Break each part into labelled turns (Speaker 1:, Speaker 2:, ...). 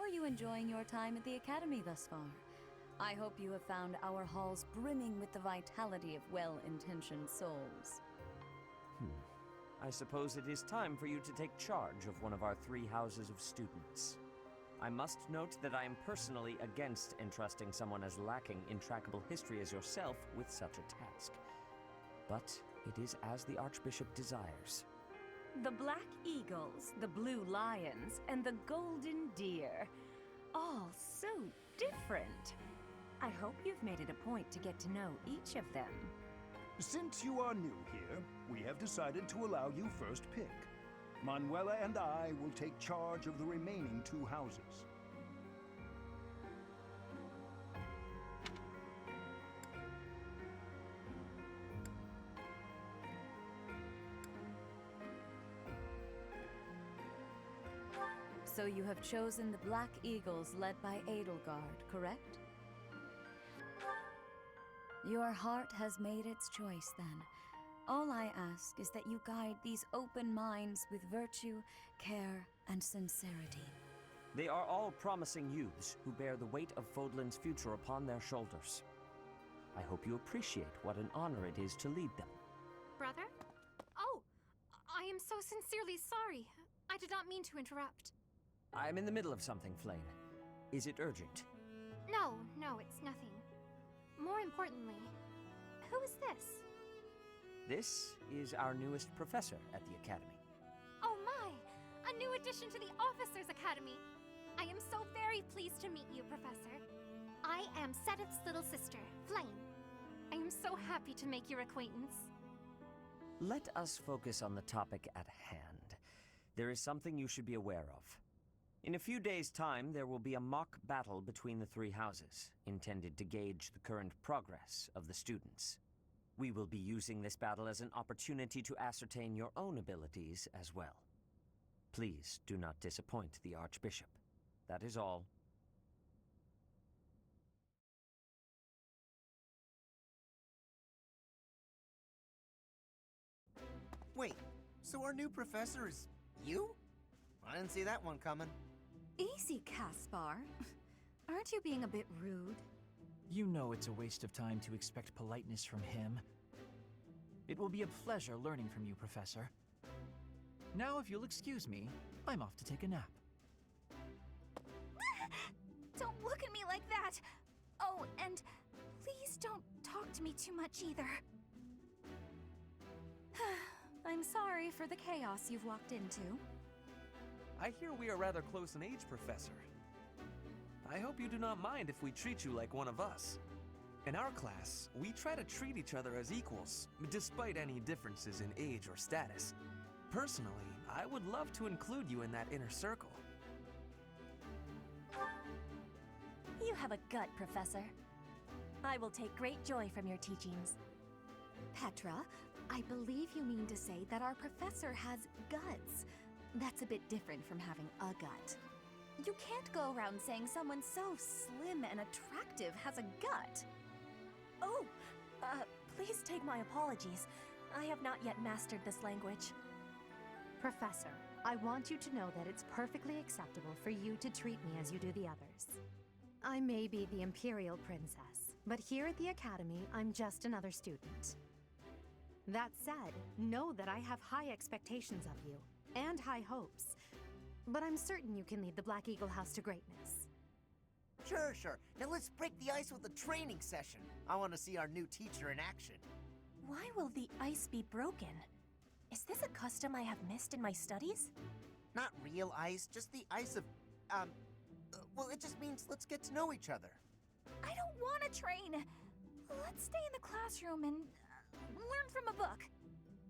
Speaker 1: are you enjoying your time at the Academy thus far? I hope you have found our halls brimming with the vitality of well-intentioned souls.
Speaker 2: I suppose it is time for you to take charge of one of our 3 houses of students. I must note that I am personally against entrusting someone as lacking in trackable history as yourself with such a task. But it is as the Archbishop desires.
Speaker 1: The Black Eagles, the Blue Lions, and the Golden Deer. All so different. I hope you've made it a point to get to know each of them.
Speaker 3: Since you are new here, we have decided to allow you first pick. Manuela and I will take charge of the remaining 2 houses.
Speaker 1: So you have chosen the Black Eagles led by Edelgard, correct? Your heart has made its choice, then. All I ask is that you guide these open minds with virtue, care, and sincerity.
Speaker 2: They are all promising youths who bear the weight of Fodlan's future upon their shoulders. I hope you appreciate what an honor it is to lead them.
Speaker 4: Brother? Oh, I am so sincerely sorry. I did not mean to interrupt.
Speaker 2: I'm in the middle of something, Flame. Is it urgent?
Speaker 4: No, it's nothing. More importantly, who is this?
Speaker 2: This is our newest professor at the Academy.
Speaker 4: Oh my! A new addition to the Officers' Academy! I am so very pleased to meet you, Professor. I am Sedith's little sister, Flame. I am so happy to make your acquaintance.
Speaker 2: Let us focus on the topic at hand. There is something you should be aware of. In a few days' time, there will be a mock battle between the 3 houses, intended to gauge the current progress of the students. We will be using this battle as an opportunity to ascertain your own abilities as well. Please do not disappoint the Archbishop. That is all.
Speaker 5: Wait, so our new professor is you? I didn't see that one coming.
Speaker 1: Easy, Caspar. Aren't you being a bit rude?
Speaker 6: You know it's a waste of time to expect politeness from him. It will be a pleasure learning from you, Professor. Now, if you'll excuse me, I'm off to take a nap.
Speaker 4: Don't look at me like that! Oh, and please don't talk to me too much either.
Speaker 1: I'm sorry for the chaos you've walked into.
Speaker 7: I hear we are rather close in age, Professor. I hope you do not mind if we treat you like one of us. In our class, we try to treat each other as equals, despite any differences in age or status. Personally, I would love to include you in that inner circle.
Speaker 8: You have a gut, Professor. I will take great joy from your teachings.
Speaker 1: Petra, I believe you mean to say that our professor has guts. That's a bit different from having a gut. You can't go around saying someone so slim and attractive has a gut.
Speaker 8: Oh, please take my apologies. I have not yet mastered this language.
Speaker 9: Professor, I want you to know that it's perfectly acceptable for you to treat me as you do the others. I may be the Imperial Princess, but here at the Academy, I'm just another student. That said, know that I have high expectations of you, and high hopes. But I'm certain you can lead the Black Eagle House to greatness.
Speaker 5: Sure. Now let's break the ice with a training session. I want to see our new teacher in action.
Speaker 8: Why will the ice be broken? Is this a custom I have missed in my studies?
Speaker 5: Not real ice, just the ice of, well, it just means let's get to know each other.
Speaker 4: I don't want to train! Let's stay in the classroom and learn from a book.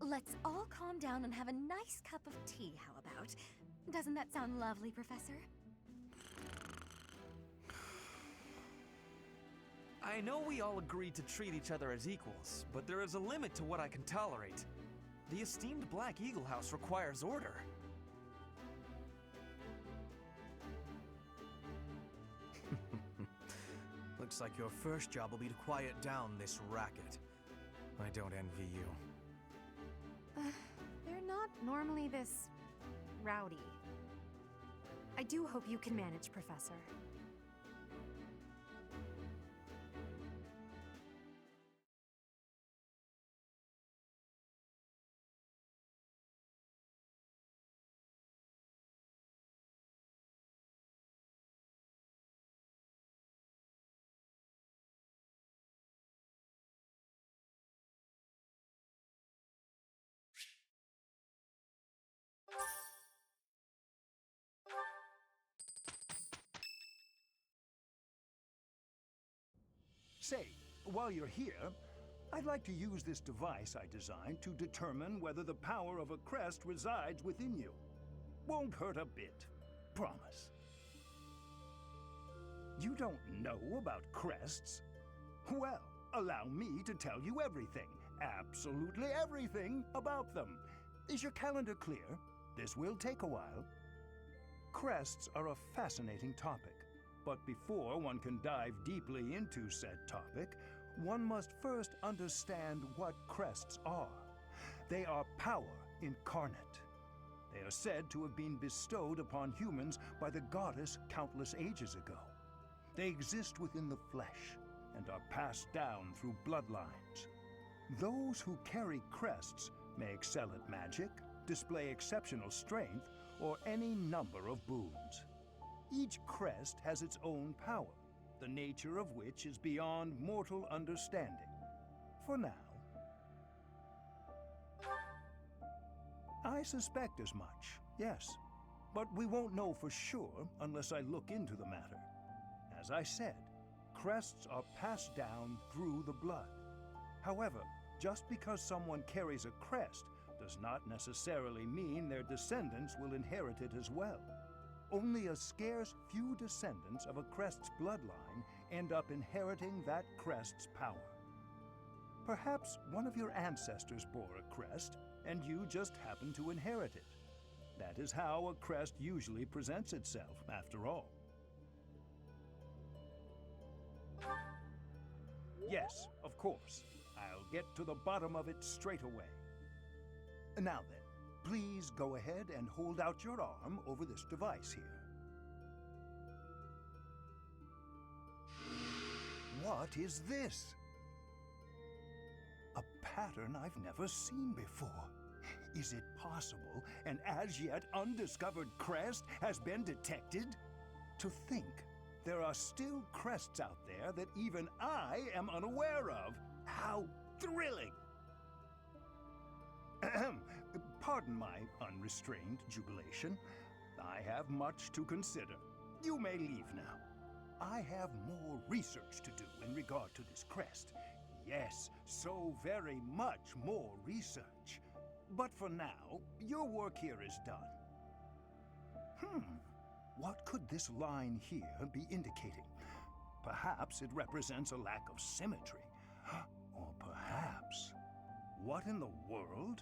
Speaker 1: Let's all calm down and have a nice cup of tea, how about? Doesn't that sound lovely, Professor?
Speaker 7: I know we all agreed to treat each other as equals, but there is a limit to what I can tolerate. The esteemed Black Eagle House requires order.
Speaker 10: Looks like your first job will be to quiet down this racket. I don't envy you.
Speaker 9: They're not normally this rowdy. I do hope you can manage, Professor.
Speaker 3: Say, while you're here, I'd like to use this device I designed to determine whether the power of a crest resides within you. Won't hurt a bit. Promise. You don't know about crests? Well, allow me to tell you everything, absolutely everything about them. Is your calendar clear? This will take a while. Crests are a fascinating topic, but before one can dive deeply into said topic, one must first understand what crests are. They are power incarnate. They are said to have been bestowed upon humans by the goddess countless ages ago. They exist within the flesh and are passed down through bloodlines. Those who carry crests may excel at magic, display exceptional strength, or any number of boons. Each crest has its own power, the nature of which is beyond mortal understanding. For now. I suspect as much, yes. But we won't know for sure unless I look into the matter. As I said, crests are passed down through the blood. However, just because someone carries a crest does not necessarily mean their descendants will inherit it as well. Only a scarce few descendants of a crest's bloodline end up inheriting that crest's power. Perhaps one of your ancestors bore a crest, and you just happen to inherit it. That is how a crest usually presents itself, after all. Yes, of course. I'll get to the bottom of it straight away. Now then, please go ahead and hold out your arm over this device here. What is this? A pattern I've never seen before. Is it possible an as yet undiscovered crest has been detected? To think there are still crests out there that even I am unaware of. How thrilling! Pardon my unrestrained jubilation. I have much to consider. You may leave now. I have more research to do in regard to this crest. Yes, so very much more research. But for now, your work here is done. What could this line here be indicating? Perhaps it represents a lack of symmetry. Or perhaps... What in the world?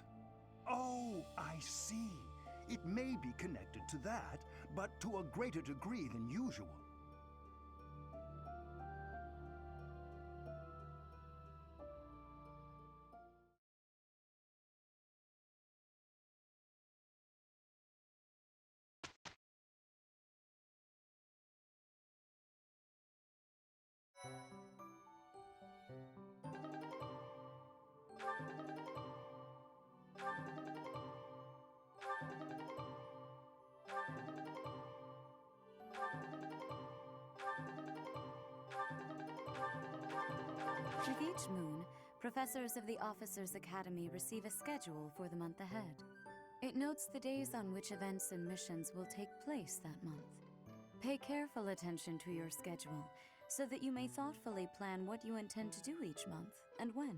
Speaker 3: Oh, I see. It may be connected to that, but to a greater degree than usual.
Speaker 11: With each moon, professors of the Officers' Academy receive a schedule for the month ahead. It notes the days on which events and missions will take place that month. Pay careful attention to your schedule, so that you may thoughtfully plan what you intend to do each month, and when.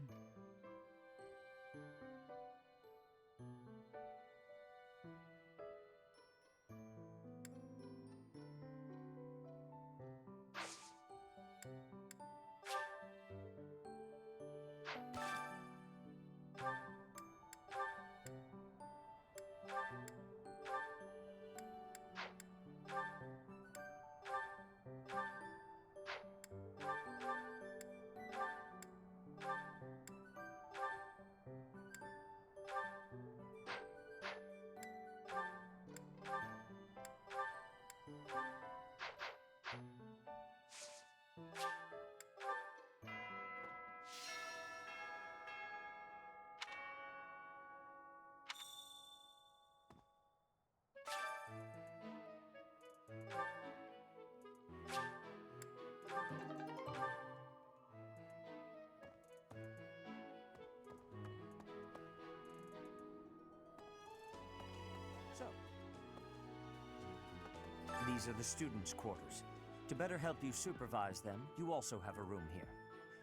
Speaker 2: These are the students' quarters. To better help you supervise them, you also have a room here.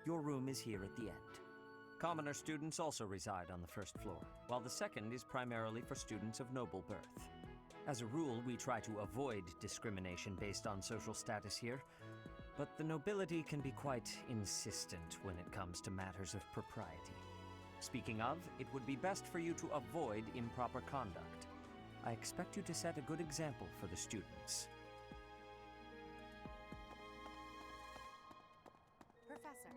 Speaker 2: Your room is here at the end. Commoner students also reside on the first floor, while the second is primarily for students of noble birth. As a rule, we try to avoid discrimination based on social status here, but the nobility can be quite insistent when it comes to matters of propriety. Speaking of, it would be best for you to avoid improper conduct. I expect you to set a good example for the students.
Speaker 9: Professor,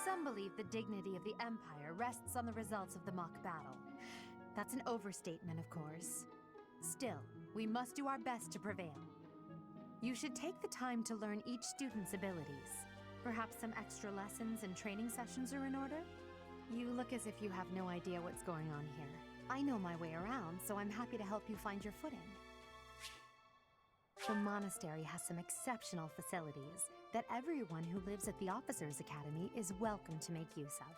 Speaker 9: some believe the dignity of the Empire rests on the results of the mock battle. That's an overstatement, of course. Still, we must do our best to prevail. You should take the time to learn each student's abilities. Perhaps some extra lessons and training sessions are in order? You look as if you have no idea what's going on here. I know my way around, so I'm happy to help you find your footing. The monastery has some exceptional facilities that everyone who lives at the Officers' Academy is welcome to make use of.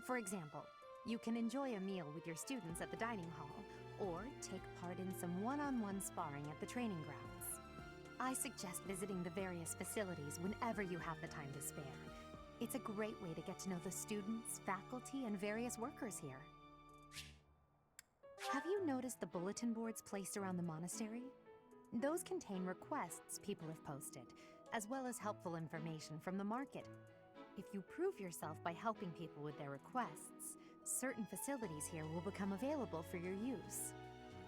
Speaker 9: For example, you can enjoy a meal with your students at the dining hall, or take part in some one-on-one sparring at the training grounds. I suggest visiting the various facilities whenever you have the time to spare. It's a great way to get to know the students, faculty, and various workers here. Have you noticed the bulletin boards placed around the monastery? Those contain requests people have posted, as well as helpful information from the market. If you prove yourself by helping people with their requests, certain facilities here will become available for your use.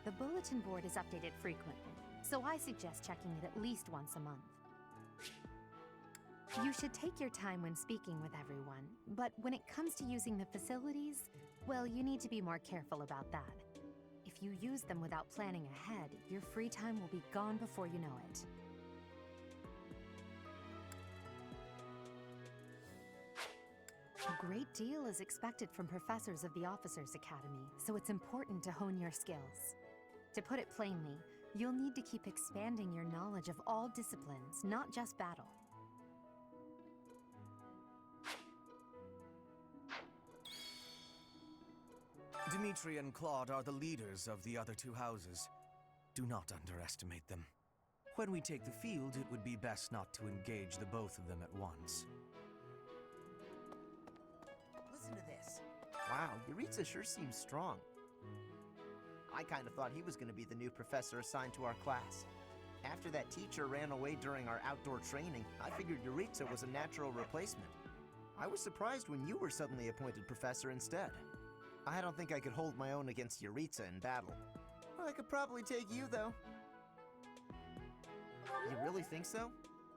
Speaker 9: The bulletin board is updated frequently, so I suggest checking it at least once a month. You should take your time when speaking with everyone, but when it comes to using the facilities, well, you need to be more careful about that. If you use them without planning ahead, your free time will be gone before you know it. A great deal is expected from professors of the Officers' Academy, so it's important to hone your skills. To put it plainly, you'll need to keep expanding your knowledge of all disciplines, not just battle.
Speaker 10: Dimitri and Claude are the leaders of the other two houses. Do not underestimate them. When we take the field, it would be best not to engage the both of them at once.
Speaker 5: Listen to this. Wow, Yuritsa sure seems strong. I kind of thought he was going to be the new professor assigned to our class. After that teacher ran away during our outdoor training, I figured Yuritsa was a natural replacement. I was surprised when you were suddenly appointed professor instead. I don't think I could hold my own against Yuritsa in battle. I could probably take you, though. You really think so?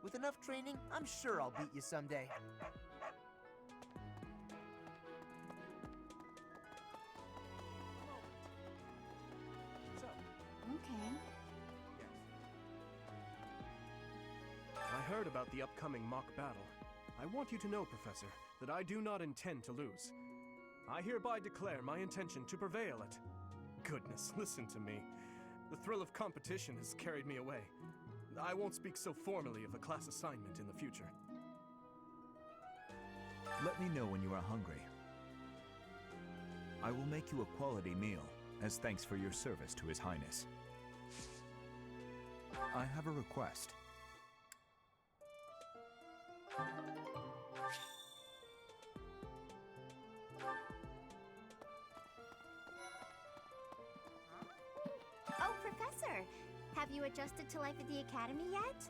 Speaker 5: With enough training, I'm sure I'll beat you someday.
Speaker 1: Okay.
Speaker 12: I heard about the upcoming mock battle. I want you to know, Professor, that I do not intend to lose. I hereby declare my intention to prevail at... Goodness, listen to me. The thrill of competition has carried me away. I won't speak so formally of a class assignment in the future.
Speaker 13: Let me know when you are hungry. I will make you a quality meal, as thanks for your service to His Highness. I have a request.
Speaker 4: Oh, Professor! Have you adjusted to life at the Academy yet?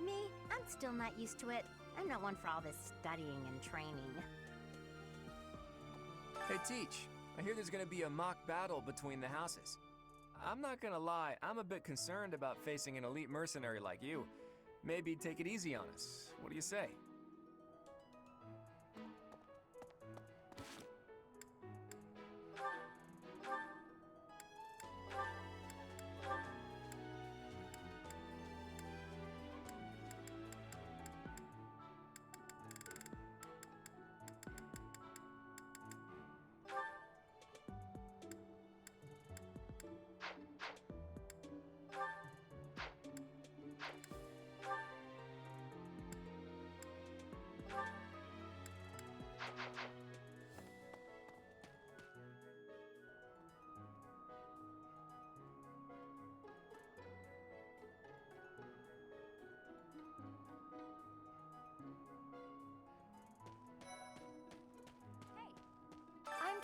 Speaker 4: Me, I'm still not used to it. I'm not one for all this studying and training.
Speaker 14: Hey, Teach. I hear there's gonna be a mock battle between the houses. I'm not gonna lie, I'm a bit concerned about facing an elite mercenary like you. Maybe take it easy on us. What do you say?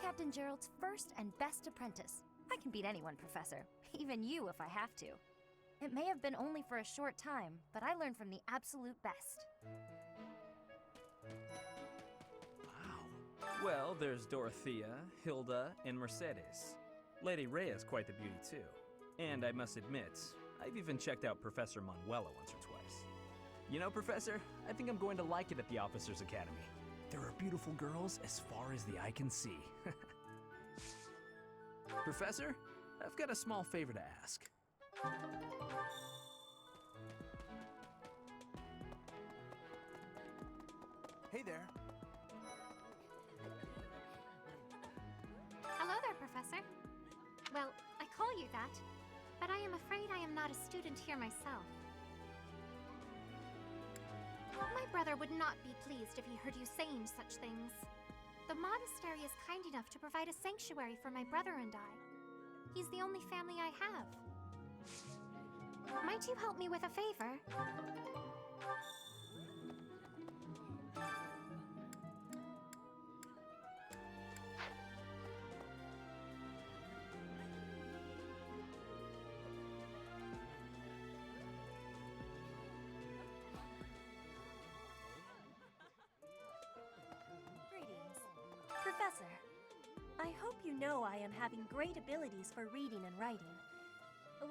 Speaker 8: Captain Gerald's first and best apprentice. I can beat anyone, Professor. Even you if I have to. It may have been only for a short time, but I learned from the absolute best.
Speaker 15: Well, there's Dorothea, Hilda, and Mercedes. Lady Rhea's quite the beauty, too. And I must admit, I've even checked out Professor Manuela once or twice. You know, Professor, I think I'm going to like it at the Officers Academy. There are beautiful girls as far as the eye can see. Professor, I've got a small favor to ask.
Speaker 10: Hey there.
Speaker 4: Hello there, Professor. Well, I call you that, but I am afraid I am not a student here myself. My brother would not be pleased if he heard you saying such things. The monastery is kind enough to provide a sanctuary for my brother and I. He's the only family I have. Might you help me with a favor?
Speaker 8: Professor, I hope you know I am having great abilities for reading and writing.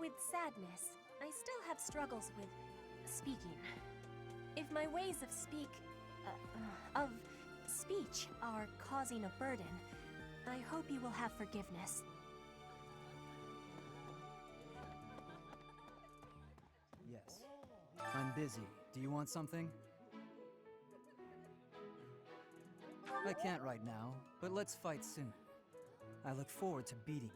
Speaker 8: With sadness, I still have struggles with speaking. If my ways of speech are causing a burden, I hope you will have forgiveness.
Speaker 16: Yes. I'm busy. Do you want something? I can't right now, but let's fight soon. I look forward to beating you.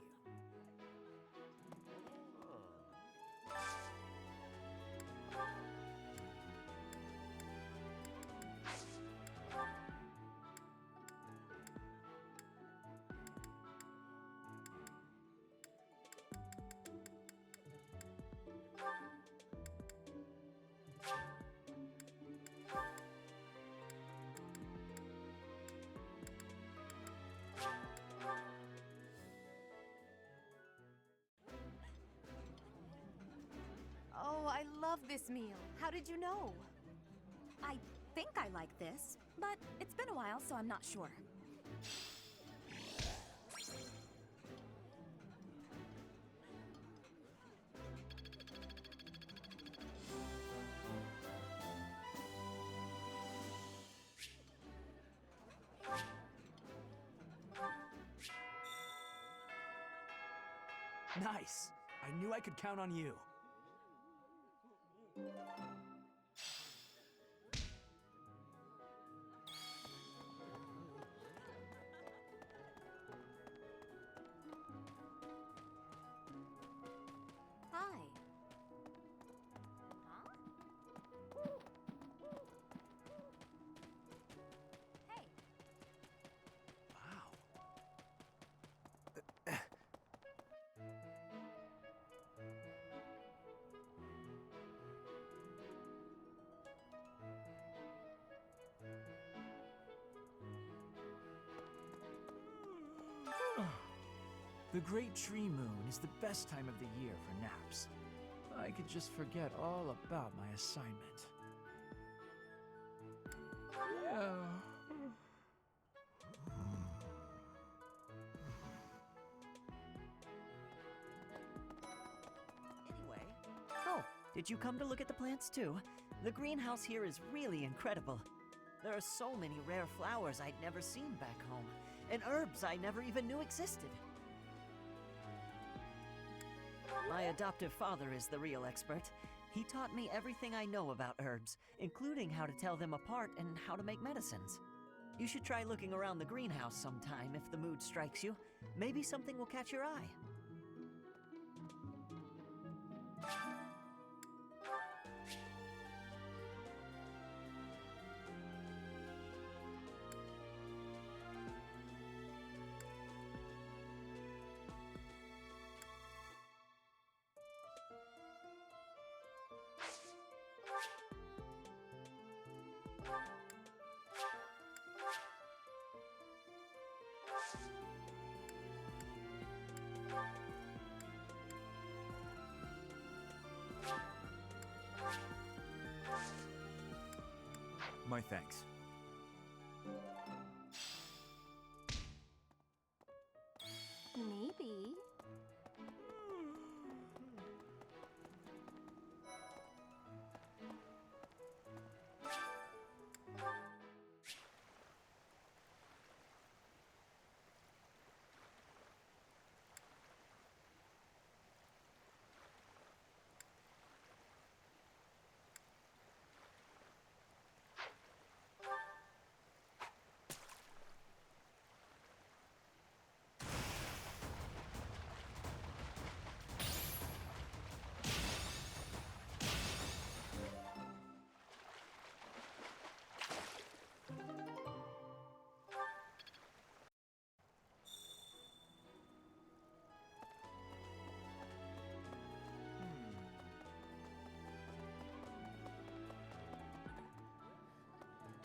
Speaker 1: Oh, I love this meal. How did you know?
Speaker 8: I think I like this, but it's been a while, so I'm not sure.
Speaker 6: Nice! I knew I could count on you.
Speaker 1: Hi. Hey.
Speaker 6: The Great Tree Moon is the best time of the year for naps. I could just forget all about my assignment. Yeah.
Speaker 17: Anyway. Oh, did you come to look at the plants too? The greenhouse here is really incredible. There are so many rare flowers I'd never seen back home, and herbs I never even knew existed. My adoptive father is the real expert. He taught me everything I know about herbs, including how to tell them apart and how to make medicines. You should try looking around the greenhouse sometime if the mood strikes you. Maybe something will catch your eye.
Speaker 13: My thanks.
Speaker 8: Maybe.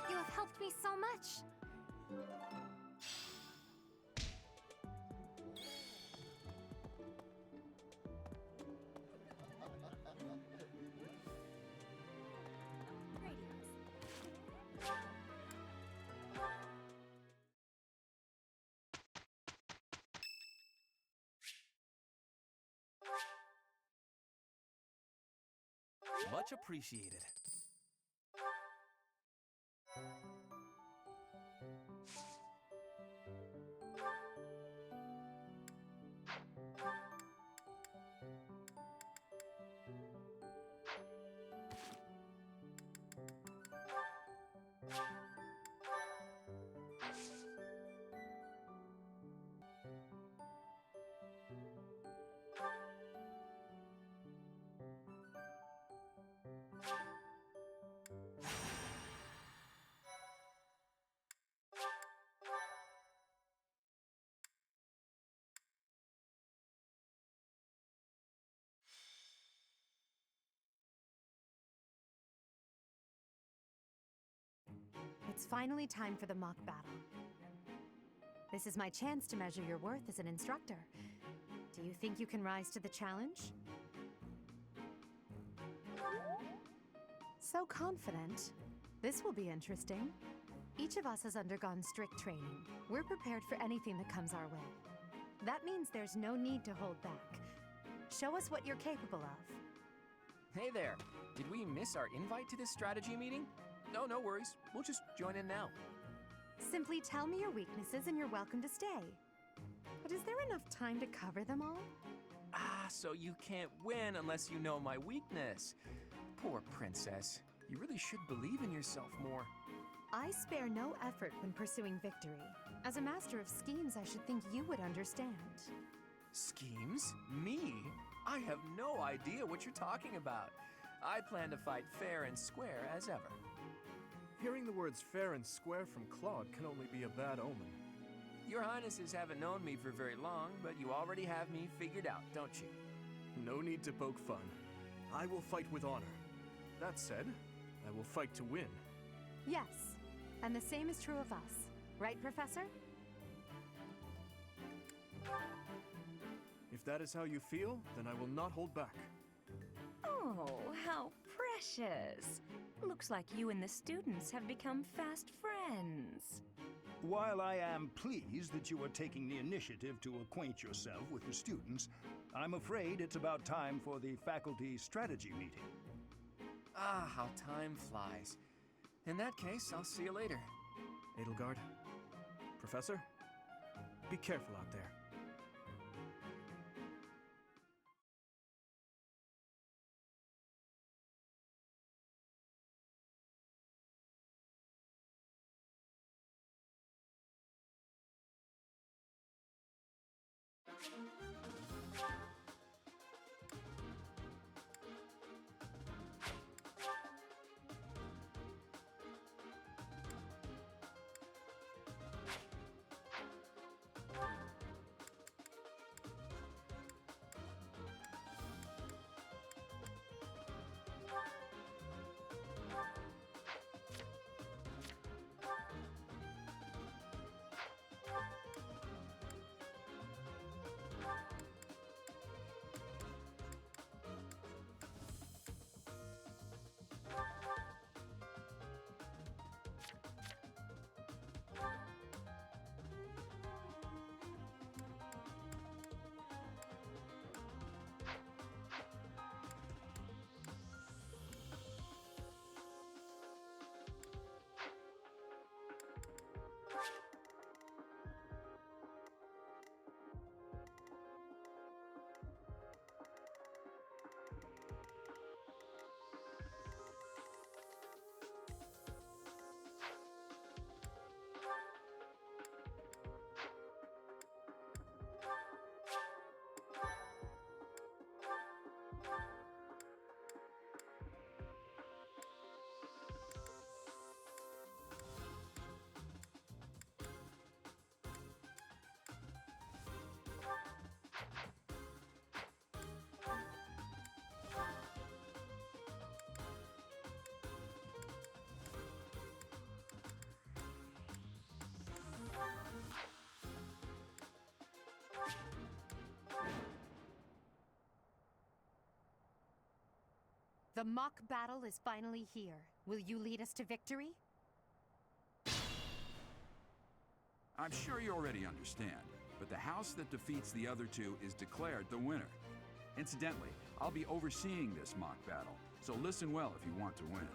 Speaker 4: You have helped me so much.
Speaker 7: Much appreciated.
Speaker 9: It's finally time for the mock battle. This is my chance to measure your worth as an instructor. Do you think you can rise to the challenge? So confident. This will be interesting. Each of us has undergone strict training. We're prepared for anything that comes our way. That means there's no need to hold back. Show us what you're capable of.
Speaker 14: Hey there. Did we miss our invite to this strategy meeting? No worries. We'll just join in now.
Speaker 9: Simply tell me your weaknesses and you're welcome to stay. But is there enough time to cover them all?
Speaker 14: Ah, so you can't win unless you know my weakness. Poor princess. You really should believe in yourself more.
Speaker 9: I spare no effort when pursuing victory. As a master of schemes, I should think you would understand.
Speaker 14: Schemes? Me? I have no idea what you're talking about. I plan to fight fair and square as ever.
Speaker 12: Hearing the words fair and square from Claude can only be a bad omen.
Speaker 14: Your Highnesses haven't known me for very long, but you already have me figured out, don't you?
Speaker 12: No need to poke fun. I will fight with honor. That said, I will fight to win.
Speaker 9: Yes, and the same is true of us. Right, Professor?
Speaker 12: If that is how you feel, then I will not hold back.
Speaker 18: Oh, how precious. Looks like you and the students have become fast friends.
Speaker 3: While I am pleased that you are taking the initiative to acquaint yourself with the students, I'm afraid it's about time for the faculty strategy meeting.
Speaker 14: Ah, how time flies. In that case, I'll see you later.
Speaker 12: Edelgard, Professor, be careful out there.
Speaker 9: The mock battle is finally here. Will you lead us to victory?
Speaker 19: I'm sure you already understand, but the house that defeats the other two is declared the winner. Incidentally, I'll be overseeing this mock battle, so listen well if you want to win.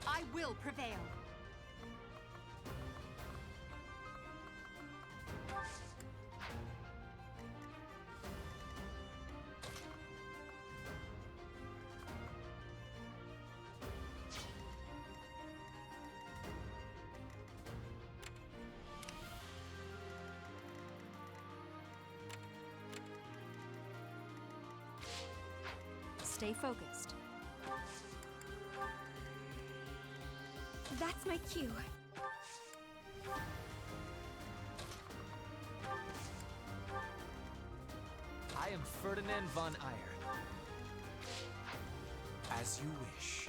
Speaker 9: I will prevail.
Speaker 1: Stay focused.
Speaker 18: That's my cue.
Speaker 7: I am Ferdinand von Eyre. As you wish.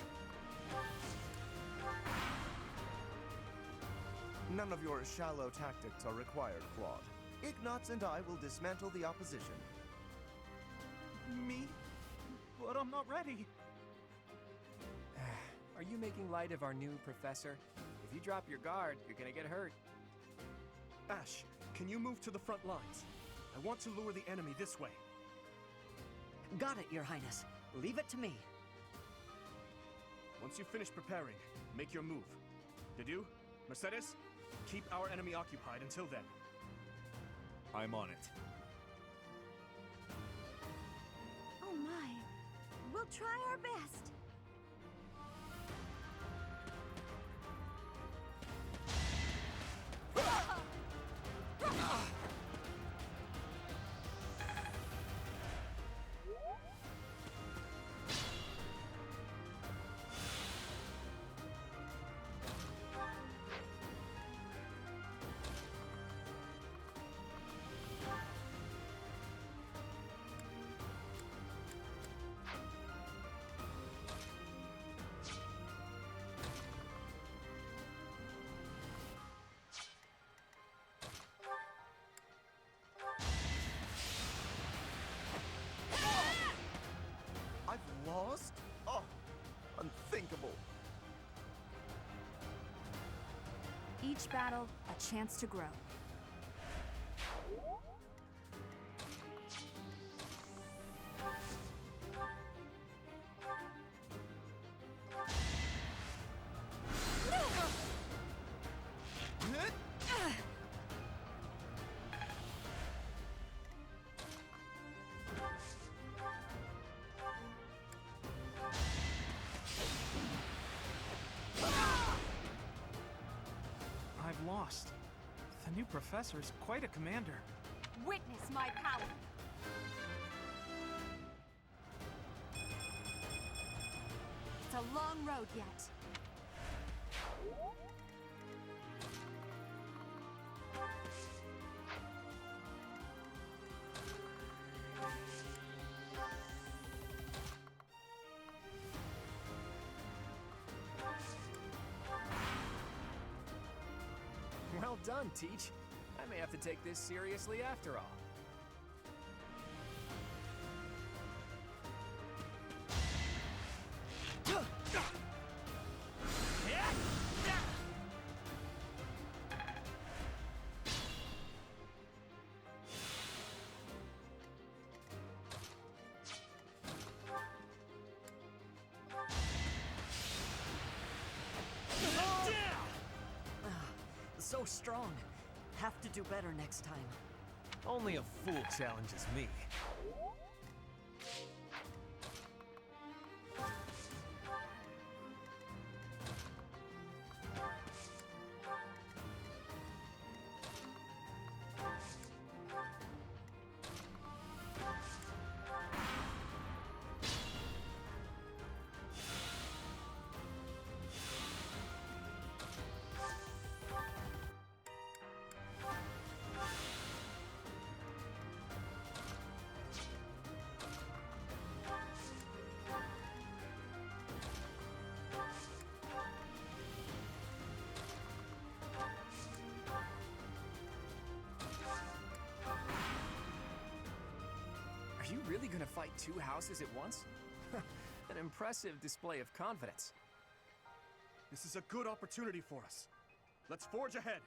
Speaker 5: None of your shallow tactics are required, Claude. Ignatz and I will dismantle the opposition.
Speaker 12: Me? But I'm not ready.
Speaker 14: Are you making light of our new professor? If you drop your guard, you're gonna get hurt.
Speaker 12: Ash, can you move to the front lines? I want to lure the enemy this way.
Speaker 17: Got it, Your Highness. Leave it to me.
Speaker 12: Once you finish preparing, make your move. Dedu, Mercedes, keep our enemy occupied until then.
Speaker 13: I'm on it.
Speaker 1: Oh my. We'll try our best.
Speaker 5: Lost? Oh, unthinkable.
Speaker 1: Each battle, a chance to grow.
Speaker 12: Lost. The new professor is quite a commander.
Speaker 1: Witness my power. It's a long road yet.
Speaker 14: Well done, Teach. I may have to take this seriously after all.
Speaker 17: So strong. Have to do better next time.
Speaker 7: Only a fool challenges me.
Speaker 14: really gonna fight two houses at once? An impressive display of confidence.
Speaker 12: This is a good opportunity for us. Let's forge ahead.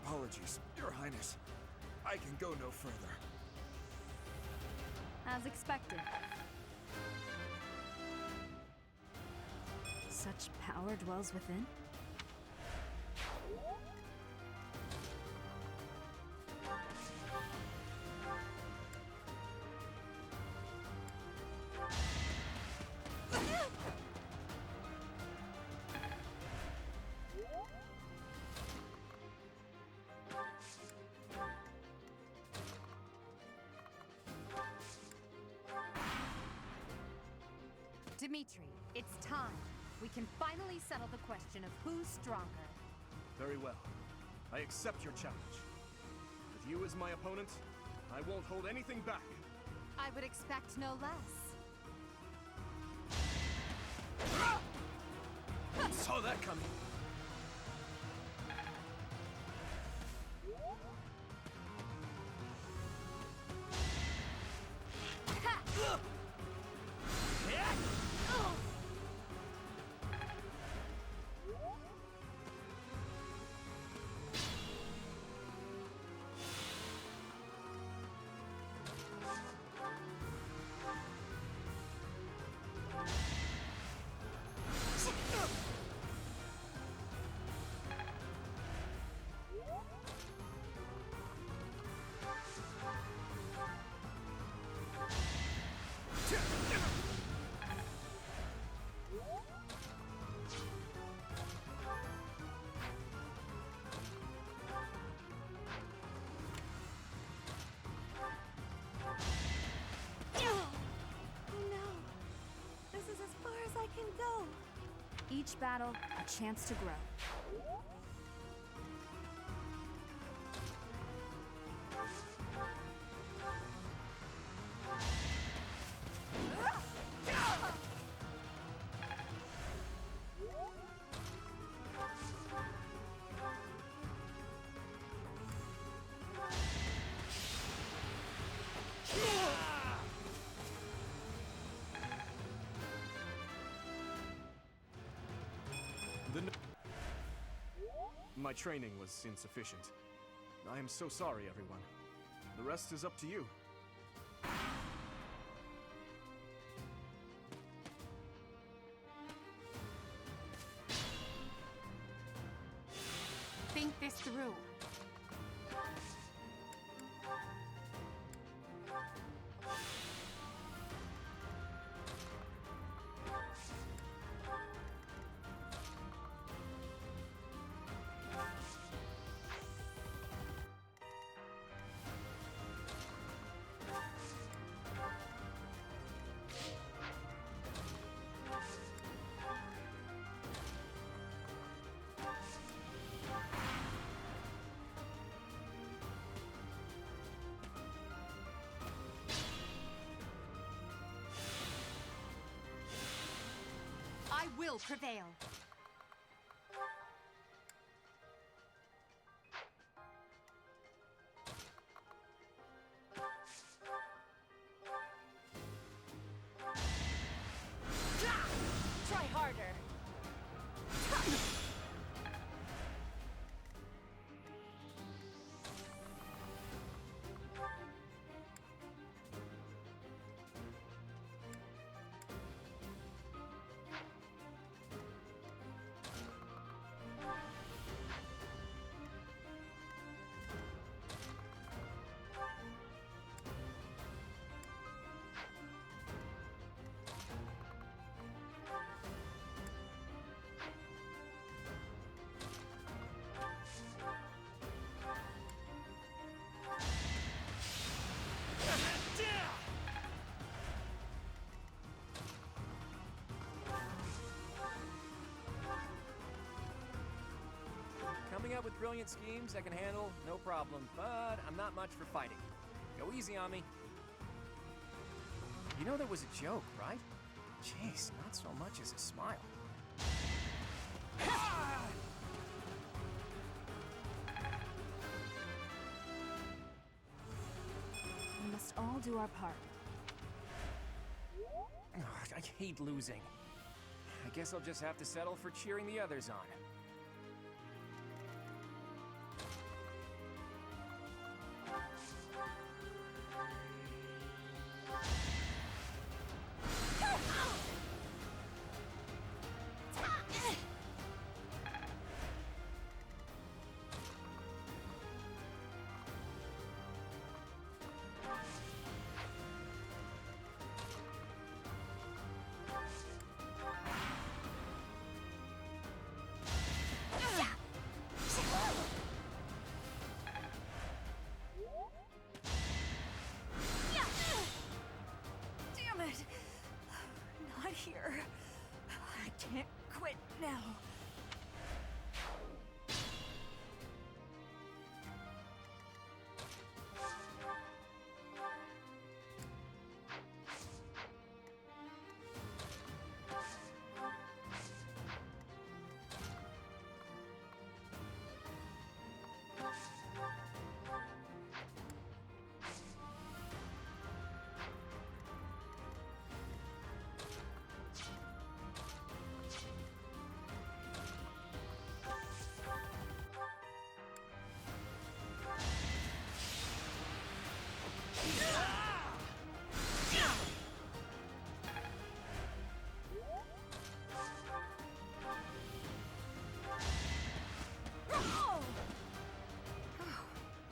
Speaker 10: Apologies, Your Highness. I can go no further.
Speaker 11: As expected. Such power dwells within?
Speaker 9: Dimitri, it's time. We can finally settle the question of who's stronger.
Speaker 12: Very well. I accept your challenge. With you as my opponent, I won't hold anything back.
Speaker 9: I would expect no less.
Speaker 12: Saw that coming.
Speaker 11: Each battle, a chance to grow.
Speaker 12: My training was insufficient. I am so sorry, everyone. The rest is up to you.
Speaker 9: Think this through. I will prevail.
Speaker 8: Try harder.
Speaker 14: Coming up with brilliant schemes I can handle, no problem, but I'm not much for fighting. Go easy on me. You know that was a joke, right? Jeez, not so much as a smile.
Speaker 1: We must all do our part.
Speaker 14: Ugh, I hate losing. I guess I'll just have to settle for cheering the others on.
Speaker 1: Damn it! Not here. I can't quit now.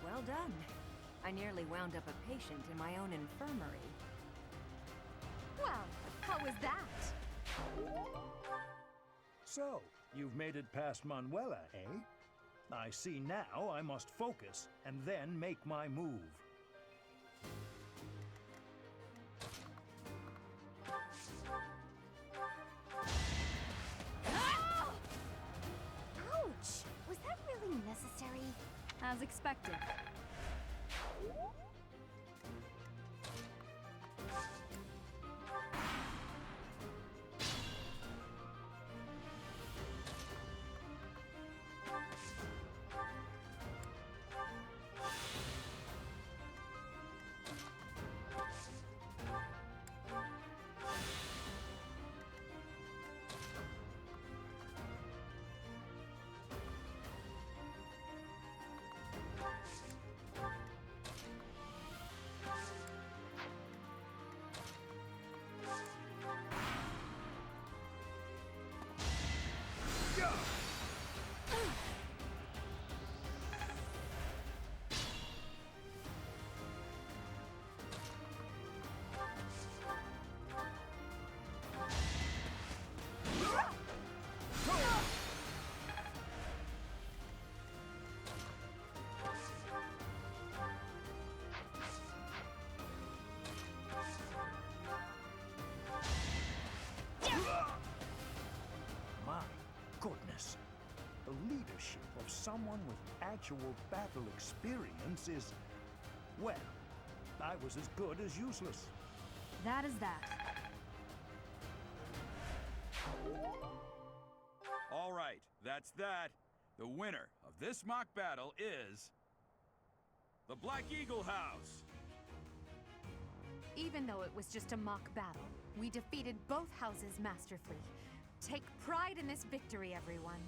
Speaker 18: Well done. I nearly wound up a patient in my own infirmary.
Speaker 1: Well, how was that?
Speaker 3: So, you've made it past Manuela, eh? I see now I must focus and then make my move.
Speaker 1: Ouch! Was that really necessary? As expected.
Speaker 3: My goodness. The leadership of someone with actual battle experience is, well, I was as good as useless.
Speaker 1: That is that.
Speaker 19: All right, that's that. The winner of this mock battle is the Black Eagle House.
Speaker 9: Even though it was just a mock battle, we defeated both houses masterfully. Take pride in this victory, everyone.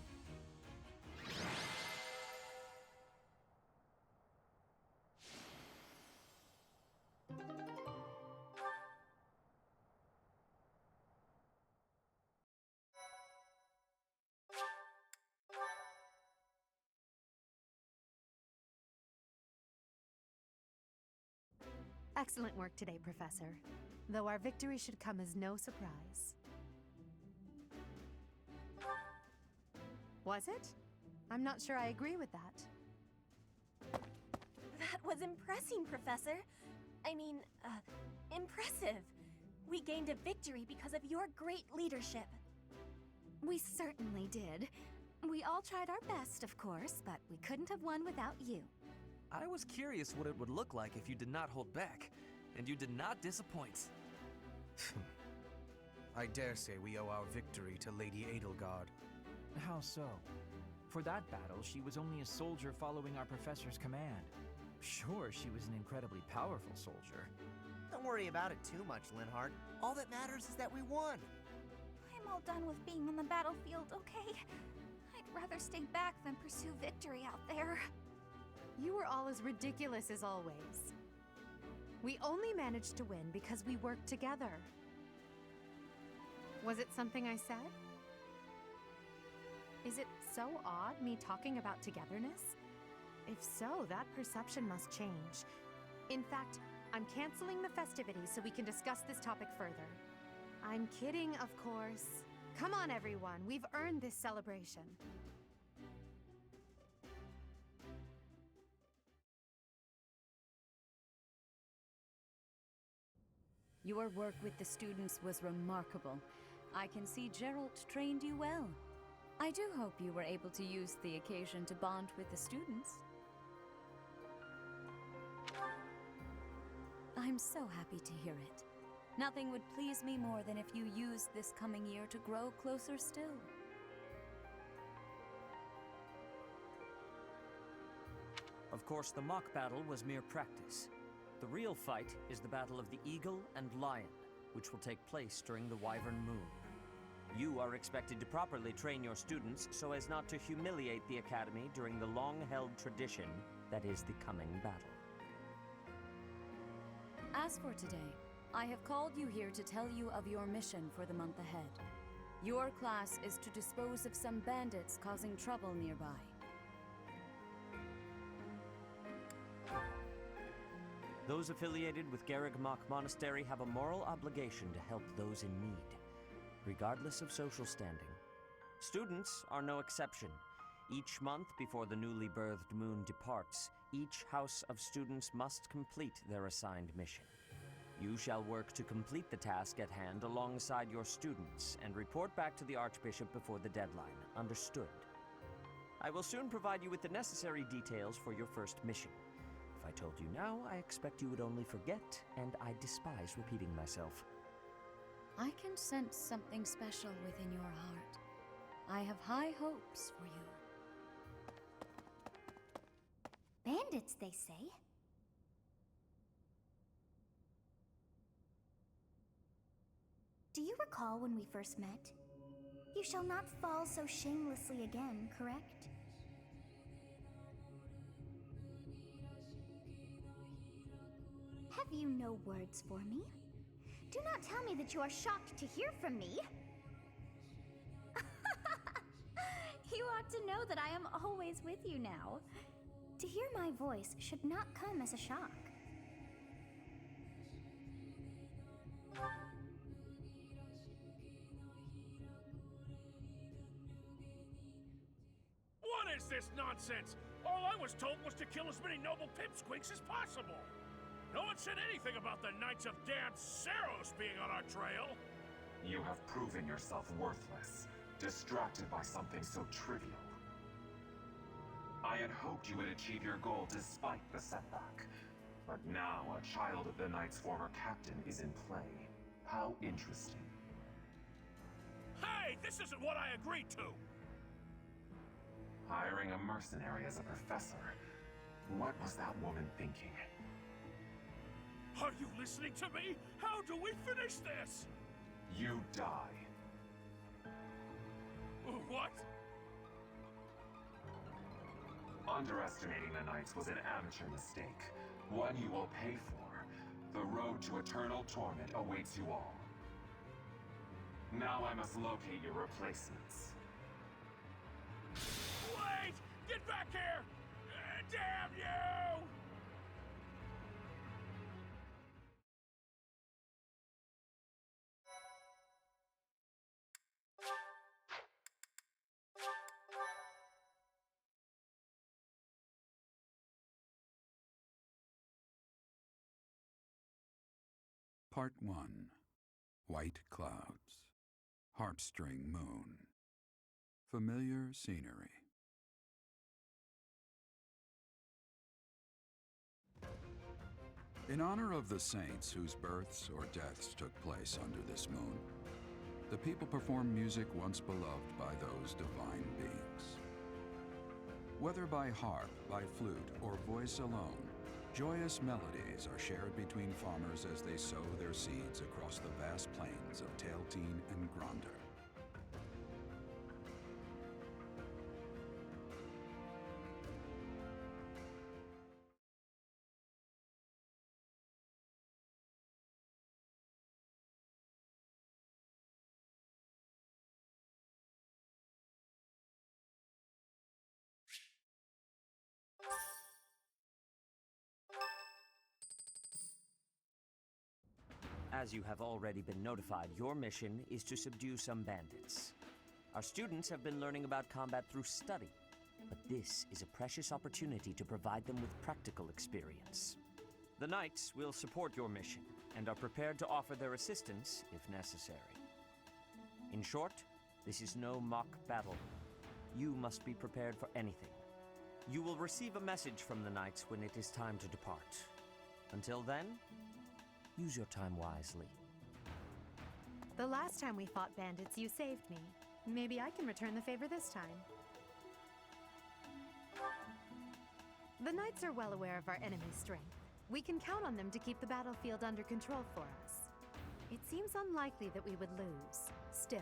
Speaker 9: Excellent work today, Professor. Though our victory should come as no surprise. Was it? I'm not sure I agree with that.
Speaker 8: That was impressing, Professor. I mean, impressive. We gained a victory because of your great leadership.
Speaker 1: We certainly did. We all tried our best, of course, but we couldn't have won without you.
Speaker 7: I was curious what it would look like if you did not hold back, and you did not disappoint.
Speaker 10: I dare say we owe our victory to Lady Edelgard.
Speaker 6: How so? For that battle, she was only a soldier following our professor's command. Sure, she was an incredibly powerful soldier.
Speaker 5: Don't worry about it too much, Linhardt. All that matters is that we won.
Speaker 4: I'm all done with being on the battlefield, okay? I'd rather stay back than pursue victory out there.
Speaker 9: You were all as ridiculous as always. We only managed to win because we worked together. Was it something I said? Is it so odd, me talking about togetherness? If so, that perception must change. In fact, I'm canceling the festivities so we can discuss this topic further. I'm kidding, of course. Come on, everyone. We've earned this celebration.
Speaker 11: Your work with the students was remarkable. I can see Geralt trained you well. I do hope you were able to use the occasion to bond with the students. I'm so happy to hear it. Nothing would please me more than if you used this coming year to grow closer still.
Speaker 2: Of course, the mock battle was mere practice. The real fight is the battle of the Eagle and Lion, which will take place during the Wyvern Moon. You are expected to properly train your students so as not to humiliate the Academy during the long-held tradition that is the coming battle.
Speaker 11: As for today, I have called you here to tell you of your mission for the month ahead. Your class is to dispose of some bandits causing trouble nearby.
Speaker 2: Those affiliated with Garreg-Mach Monastery have a moral obligation to help those in need, regardless of social standing. Students are no exception. Each month before the newly birthed moon departs, each house of students must complete their assigned mission. You shall work to complete the task at hand alongside your students and report back to the Archbishop before the deadline. Understood? I will soon provide you with the necessary details for your first mission. If I told you now, I expect you would only forget, and I despise repeating myself.
Speaker 11: I can sense something special within your heart. I have high hopes for you.
Speaker 4: Bandits, they say. Do you recall when we first met? You shall not fall so shamelessly again, correct? Have you no words for me? Do not tell me that you are shocked to hear from me. You ought to know that I am always with you now. To hear my voice should not come as a shock.
Speaker 20: What is this nonsense? All I was told was to kill as many noble pipsqueaks as possible. No one said anything about the Knights of Damned Saros being on our trail.
Speaker 21: You have proven yourself worthless, distracted by something so trivial. I had hoped you would achieve your goal despite the setback. But now a child of the Knight's former captain is in play. How interesting.
Speaker 20: Hey, this isn't what I agreed to!
Speaker 21: Hiring a mercenary as a professor. What was that woman thinking?
Speaker 20: Are you listening to me? How do we finish this?
Speaker 21: You die.
Speaker 20: What?
Speaker 21: Underestimating the Knights was an amateur mistake. One you will pay for. The road to eternal torment awaits you all. Now I must locate your replacements.
Speaker 20: Wait! Get back here! Damn you!
Speaker 19: Part 1. White Clouds. Harpstring Moon. Familiar scenery. In honor of the saints whose births or deaths took place under this moon, the people perform music once beloved by those divine beings. Whether by harp, by flute, or voice alone, joyous melodies are shared between farmers as they sow their seeds across the vast plains of Tailteen and Gronder.
Speaker 2: As you have already been notified, your mission is to subdue some bandits. Our students have been learning about combat through study, but this is a precious opportunity to provide them with practical experience. The Knights will support your mission and are prepared to offer their assistance if necessary. In short, this is no mock battle. You must be prepared for anything. You will receive a message from the Knights when it is time to depart. Until then, use your time wisely.
Speaker 9: The last time we fought bandits, you saved me. Maybe I can return the favor this time. The Knights are well aware of our enemy's strength. We can count on them to keep the battlefield under control for us. It seems unlikely that we would lose. Still,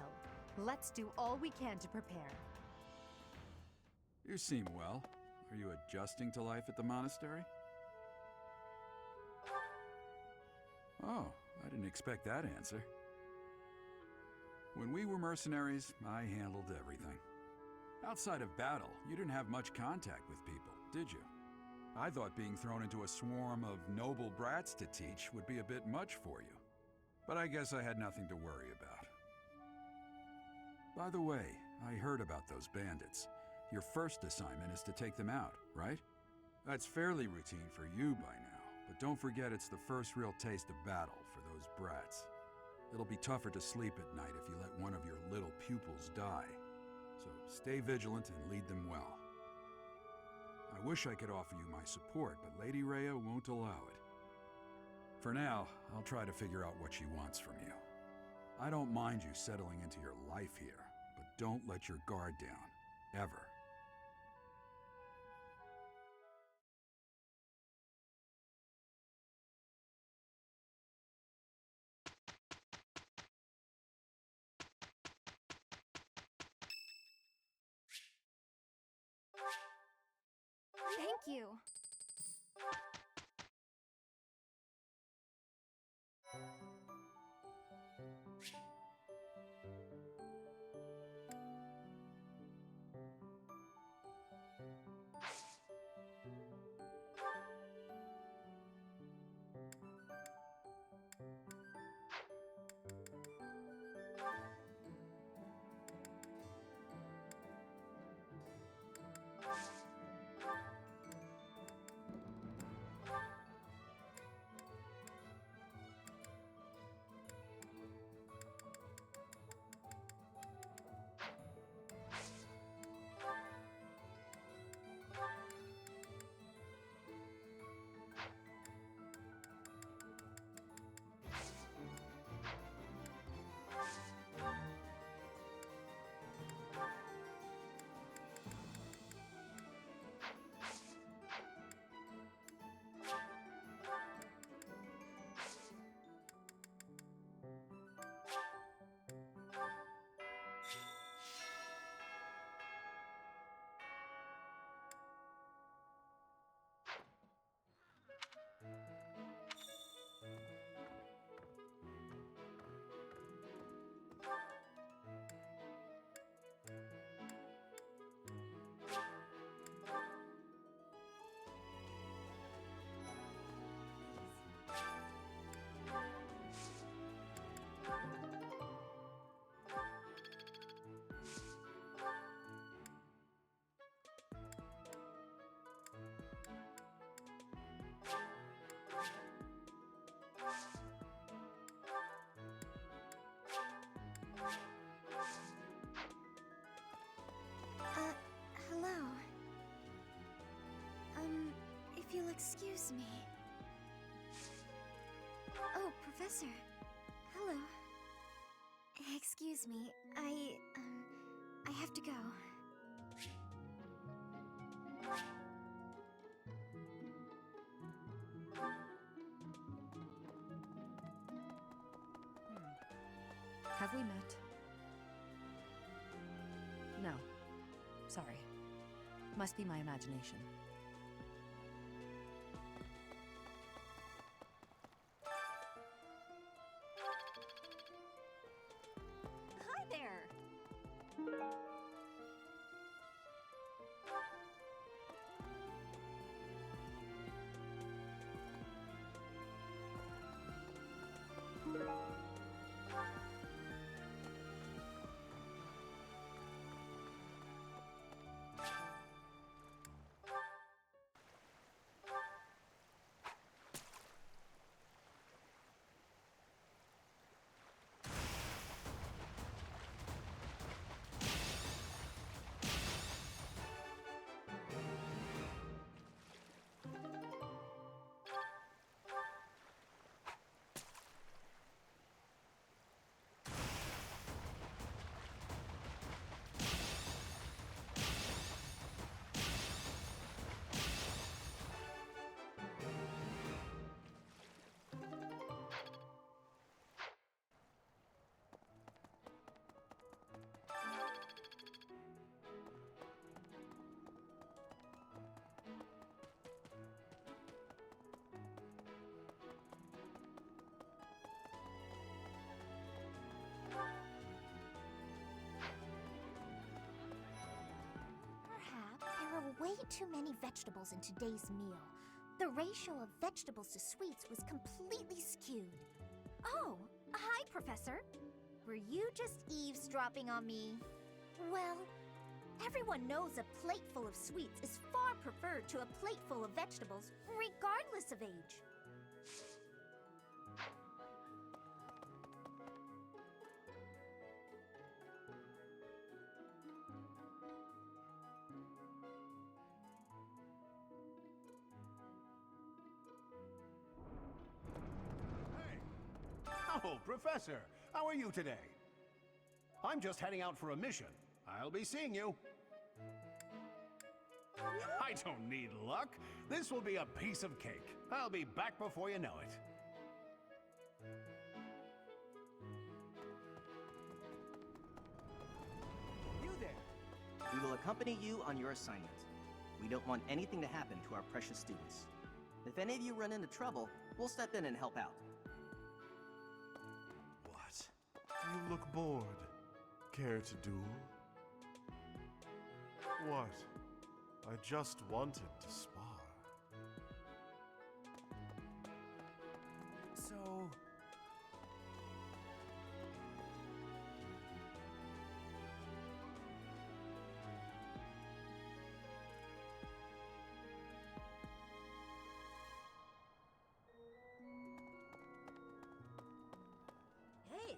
Speaker 9: let's do all we can to prepare.
Speaker 19: You seem well. Are you adjusting to life at the monastery? Oh, I didn't expect that answer. When we were mercenaries, I handled everything. Outside of battle, you didn't have much contact with people, did you? I thought being thrown into a swarm of noble brats to teach would be a bit much for you. But I guess I had nothing to worry about. By the way, I heard about those bandits. Your first assignment is to take them out, right? That's fairly routine for you by now, but don't forget it's the first real taste of battle for those brats. It'll be tougher to sleep at night if you let one of your little pupils die. So stay vigilant and lead them well. I wish I could offer you my support, but Lady Rhea won't allow it. For now, I'll try to figure out what she wants from you. I don't mind you settling into your life here, but don't let your guard down, ever.
Speaker 4: Thank you. Excuse me. Oh, Professor. Hello. Excuse me. I have to go.
Speaker 15: Have we met? No. Sorry. Must be my imagination.
Speaker 1: Hi there!
Speaker 4: There were way too many vegetables in today's meal. The ratio of vegetables to sweets was completely skewed. Oh, hi, Professor. Were you just eavesdropping on me? Well, everyone knows a plate full of sweets is far preferred to a plate full of vegetables, regardless of age.
Speaker 3: Oh, Professor, how are you today? I'm just heading out for a mission. I'll be seeing you. I don't need luck. This will be a piece of cake. I'll be back before you know it.
Speaker 5: You there! We will accompany you on your assignment. We don't want anything to happen to our precious students. If any of you run into trouble, we'll step in and help out.
Speaker 22: What? You look bored. Care to duel? What? I just wanted to spar.
Speaker 6: So...
Speaker 1: Hey!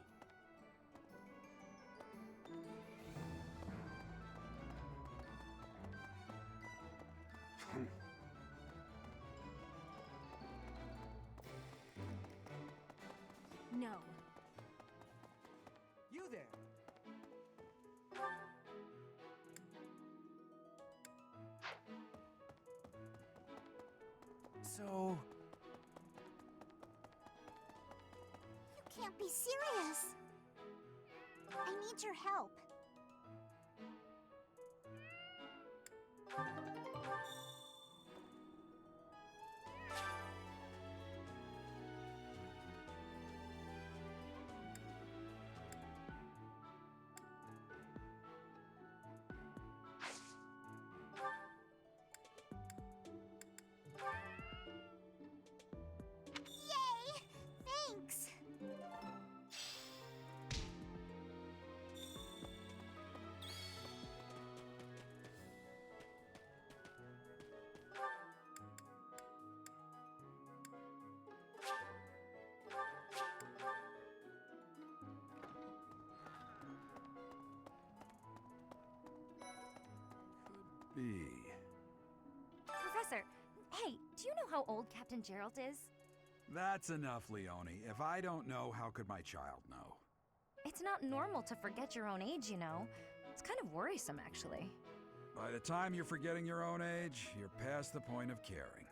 Speaker 4: No.
Speaker 5: You there!
Speaker 6: So...
Speaker 4: You can't be serious! I need your help. Yay! Thanks!
Speaker 19: B.
Speaker 4: Professor, Hey, do you know how old Captain Gerald is?
Speaker 19: That's enough, Leone. If I don't know, how could my child know?
Speaker 18: It's not normal to forget your own age, you know. It's kind of worrisome, actually.
Speaker 19: By the time you're forgetting your own age, you're past the point of caring.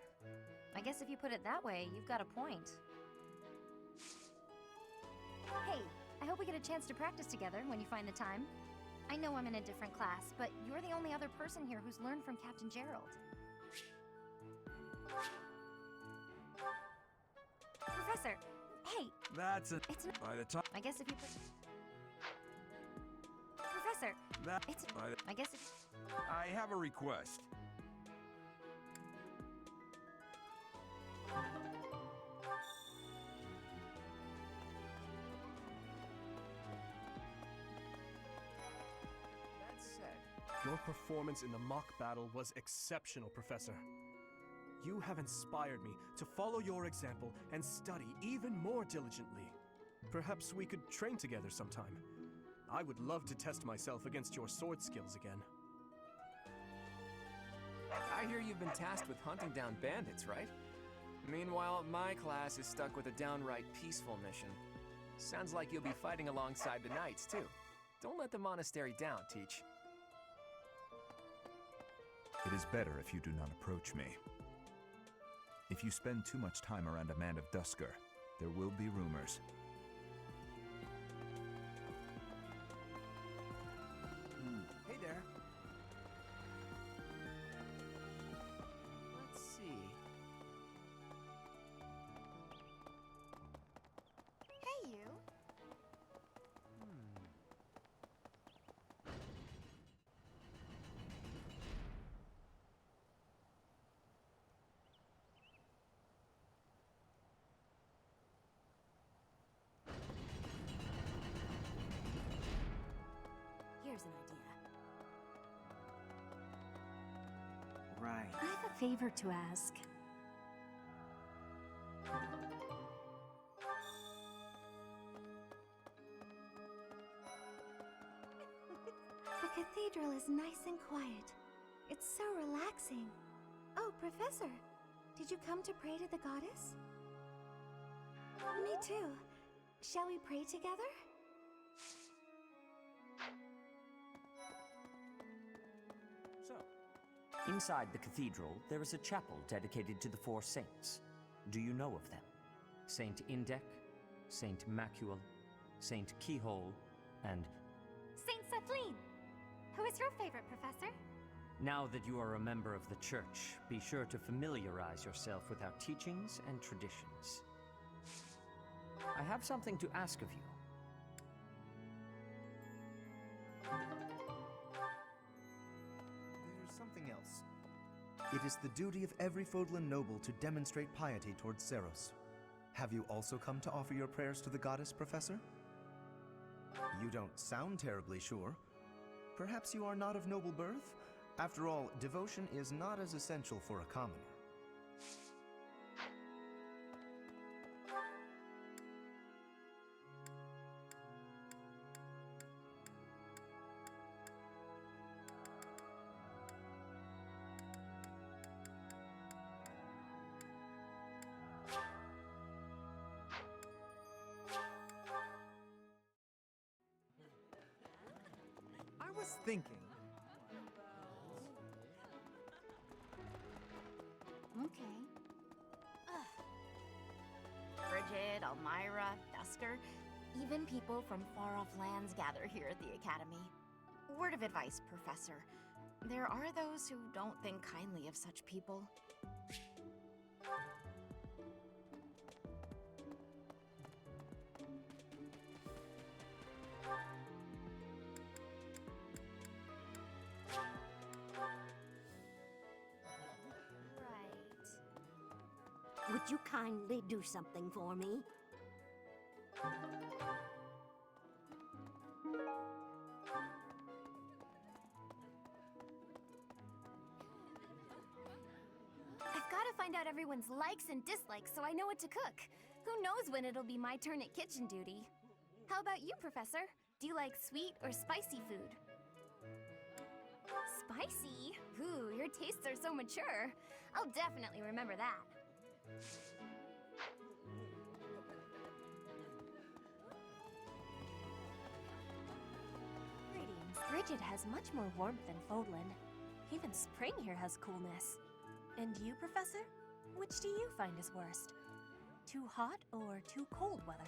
Speaker 18: I guess if you put it that way, you've got a point.
Speaker 4: Hey, I hope we get a chance to practice together when you find the time. I know I'm in a different class, but you're the only other person here who's learned from Captain Gerald. Professor, hey!
Speaker 19: That's
Speaker 4: It's not-
Speaker 19: By the time...
Speaker 18: I guess if you put...
Speaker 4: Professor,
Speaker 19: That...
Speaker 4: it's...
Speaker 19: By the...
Speaker 18: I guess if...
Speaker 19: I have a request.
Speaker 12: That said, your performance in the mock battle was exceptional, Professor. You have inspired me to follow your example and study even more diligently. Perhaps we could train together sometime. I would love to test myself against your sword skills again.
Speaker 14: I hear you've been tasked with hunting down bandits, right? Meanwhile, my class is stuck with a downright peaceful mission. Sounds like you'll be fighting alongside the knights, too. Don't let the monastery down, Teach.
Speaker 13: It is better if you do not approach me. If you spend too much time around a man of Dusker, there will be rumors.
Speaker 6: Hey there. Let's see.
Speaker 4: Hey, you!
Speaker 8: Here's an idea.
Speaker 17: Right.
Speaker 8: I have a favor to ask.
Speaker 4: The cathedral is nice and quiet. It's so relaxing. Oh, Professor, did you come to pray to the goddess? Me too. Shall we pray together?
Speaker 2: So, inside the cathedral, there is a chapel dedicated to the four saints. Do you know of them? Saint Indec, Saint Macule, Saint Keyhole, and...
Speaker 4: Saint Kathleen! Who is your favorite, Professor?
Speaker 2: Now that you are a member of the church, be sure to familiarize yourself with our teachings and traditions. I have something to ask of you.
Speaker 5: There's something else. It is the duty of every Fodlan noble to demonstrate piety towards Seros. Have you also come to offer your prayers to the goddess, Professor? You don't sound terribly sure. Perhaps you are not of noble birth? After all, devotion is not as essential for a commoner.
Speaker 6: I was thinking.
Speaker 4: Okay.
Speaker 16: Bridget, Elmira, Dusker, even people from far-off lands gather here at the Academy. Word of advice, Professor. There are those who don't think kindly of such people.
Speaker 23: Would you kindly do something for me?
Speaker 4: I've got to find out everyone's likes and dislikes so I know what to cook. Who knows when it'll be my turn at kitchen duty? How about you, Professor? Do you like sweet or spicy food? Spicy? Ooh, your tastes are so mature. I'll definitely remember that.
Speaker 8: Greetings. Bridget has much more warmth than Fodlan. Even spring here has coolness. And you, Professor? Which do you find is worst? Too hot or too cold weather?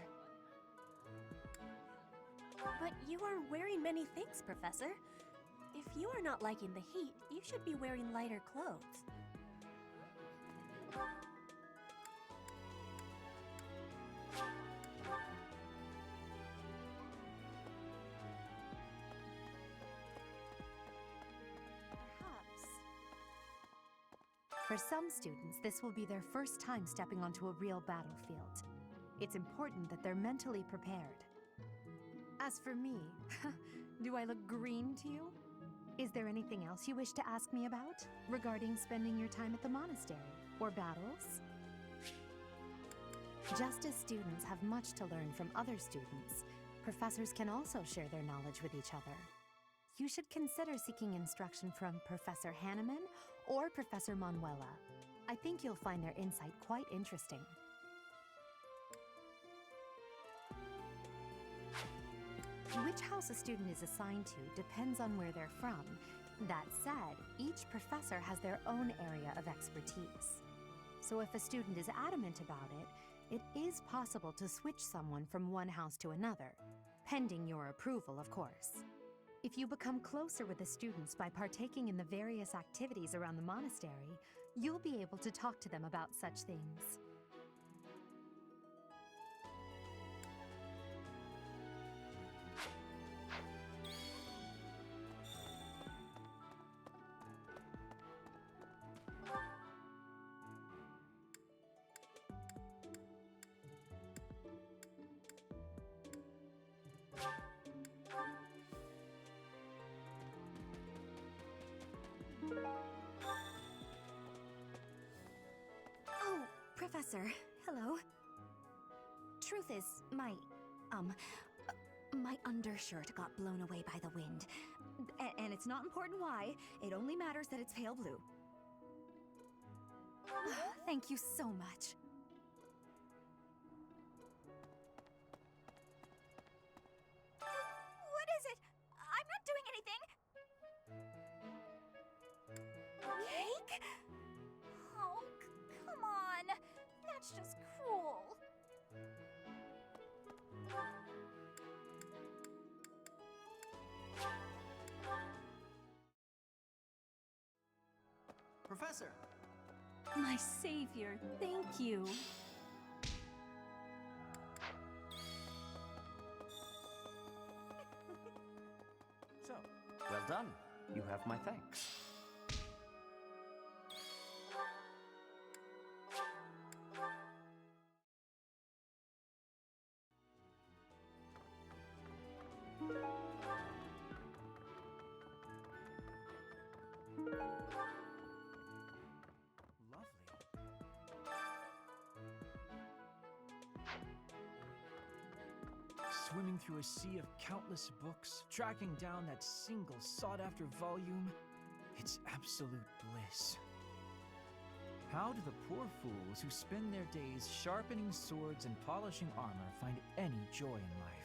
Speaker 8: But you are wearing many things, Professor. If you are not liking the heat, you should be wearing lighter clothes.
Speaker 9: For some students, this will be their first time stepping onto a real battlefield. It's important that they're mentally prepared. As for me, do I look green to you? Is there anything else you wish to ask me about regarding spending your time at the monastery or battles? Just as students have much to learn from other students, professors can also share their knowledge with each other. You should consider seeking instruction from Professor Hanneman or Professor Manuela. I think you'll find their insight quite interesting. Which house a student is assigned to depends on where they're from. That said, each professor has their own area of expertise. So if a student is adamant about it, it is possible to switch someone from one house to another, pending your approval, of course. If you become closer with the students by partaking in the various activities around the monastery, you'll be able to talk to them about such things.
Speaker 1: Oh, Professor, hello. Truth is, my undershirt got blown away by the wind. And it's not important why, it only matters that it's pale blue. Thank you so much.
Speaker 4: What is it? I'm not doing anything! Cake? Oh, come on. That's just cruel.
Speaker 5: Professor!
Speaker 8: My savior, thank you.
Speaker 2: So, well done. You have my thanks.
Speaker 6: Swimming through a sea of countless books, tracking down that single sought-after volume, it's absolute bliss. How do the poor fools who spend their days sharpening swords and polishing armor find any joy in life?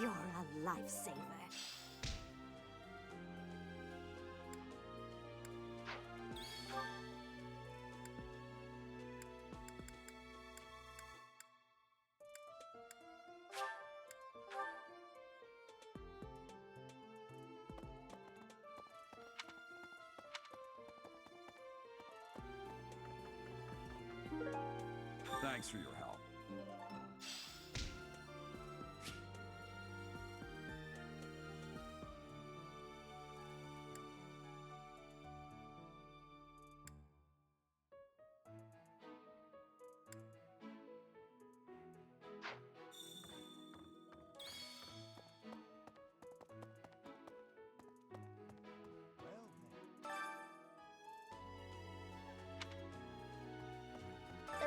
Speaker 23: You're a lifesaver.
Speaker 19: Thanks for your help.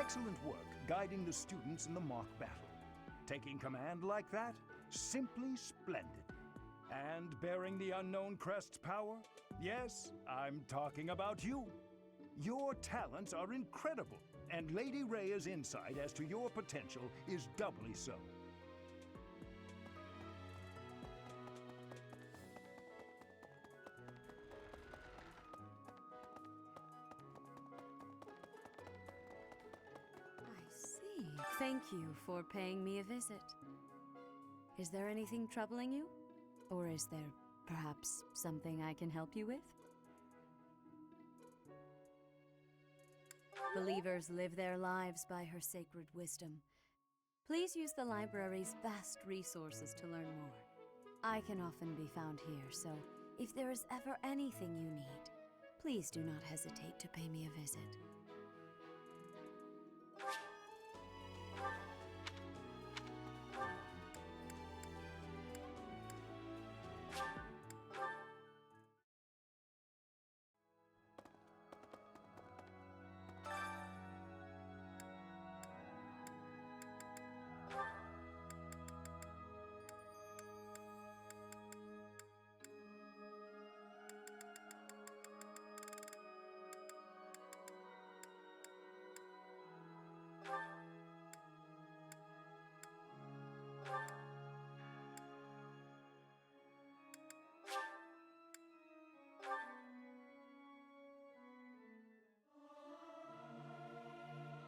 Speaker 3: excellent work guiding the students in the mock battle. Taking command like that? Simply splendid. And bearing the unknown crest's power? Yes, I'm talking about you. Your talents are incredible, and Lady Rhea's insight as to your potential is doubly so.
Speaker 7: I see. Thank you for paying me a visit. Is there anything troubling you? Or is there perhaps something I can help you with? Believers live their lives by her sacred wisdom. Please use the library's vast resources to learn more. I can often be found here, so if there is ever anything you need, please do not hesitate to pay me a visit.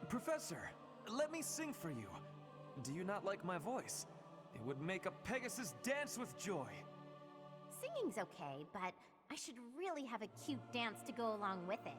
Speaker 6: Professor, let me sing for you. Do you not like my voice? It would make a Pegasus dance with joy.
Speaker 4: Singing's okay, but I should really have a cute dance to go along with it.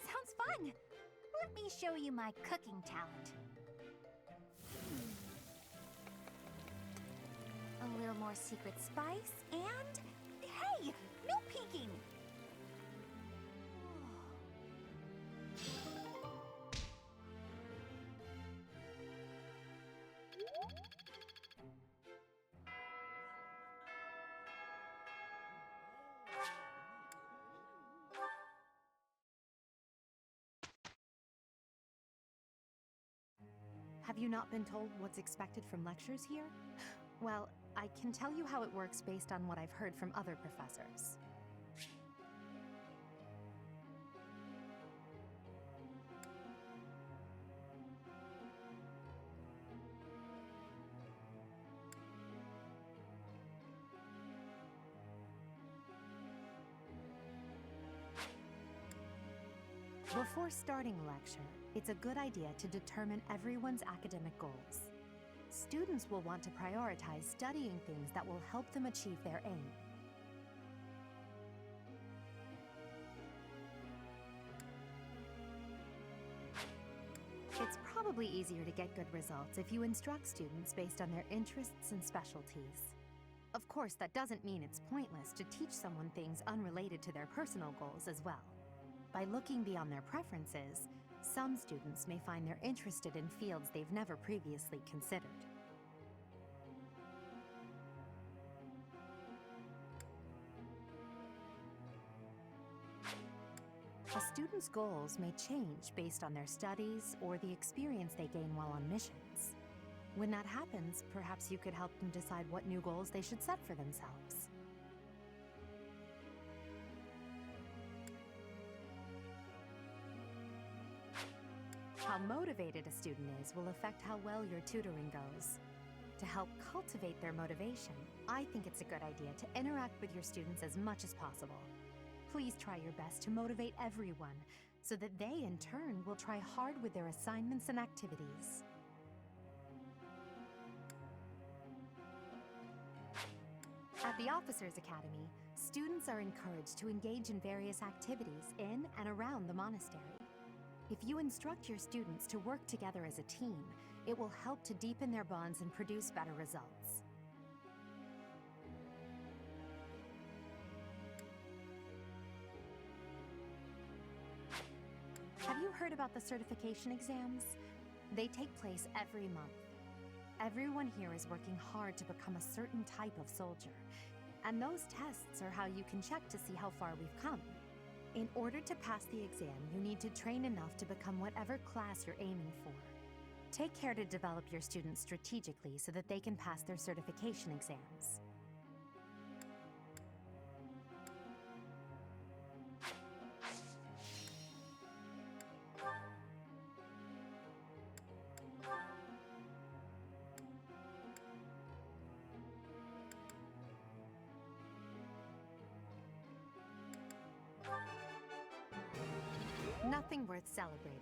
Speaker 4: Sounds fun! Let me show you my cooking talent. A little more secret spice, and... Hey! No peeking!
Speaker 9: Have you not been told what's expected from lectures here? Well, I can tell you how it works based on what I've heard from other professors. Before starting a lecture, it's a good idea to determine everyone's academic goals. Students will want to prioritize studying things that will help them achieve their aim. It's probably easier to get good results if you instruct students based on their interests and specialties. Of course, that doesn't mean it's pointless to teach someone things unrelated to their personal goals as well. By looking beyond their preferences, some students may find they're interested in fields they've never previously considered. A student's goals may change based on their studies or the experience they gain while on missions. When that happens, perhaps you could help them decide what new goals they should set for themselves. How motivated a student is will affect how well your tutoring goes. To help cultivate their motivation, I think it's a good idea to interact with your students as much as possible. Please try your best to motivate everyone, so that they, in turn, will try hard with their assignments and activities. At the Officers' Academy, students are encouraged to engage in various activities in and around the monastery. If you instruct your students to work together as a team, it will help to deepen their bonds and produce better results. Have you heard about the certification exams? They take place every month. Everyone here is working hard to become a certain type of soldier, and those tests are how you can check to see how far we've come. In order to pass the exam, you need to train enough to become whatever class you're aiming for. Take care to develop your students strategically so that they can pass their certification exams. Nothing worth celebrating.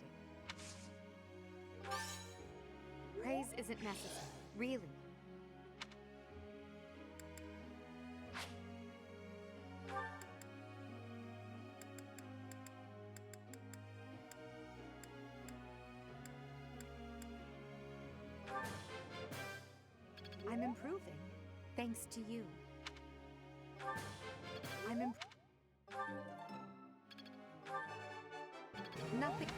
Speaker 9: Praise isn't necessary, really. I'm improving, thanks to you. Nothing.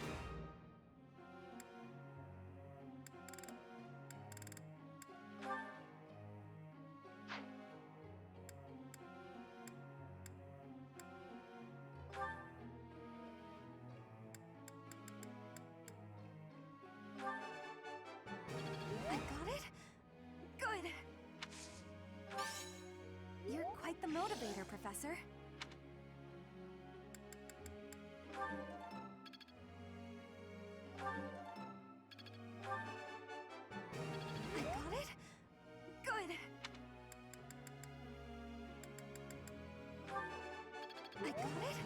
Speaker 9: I got it? Good. You're quite the motivator, Professor. I got it? Good. I got it?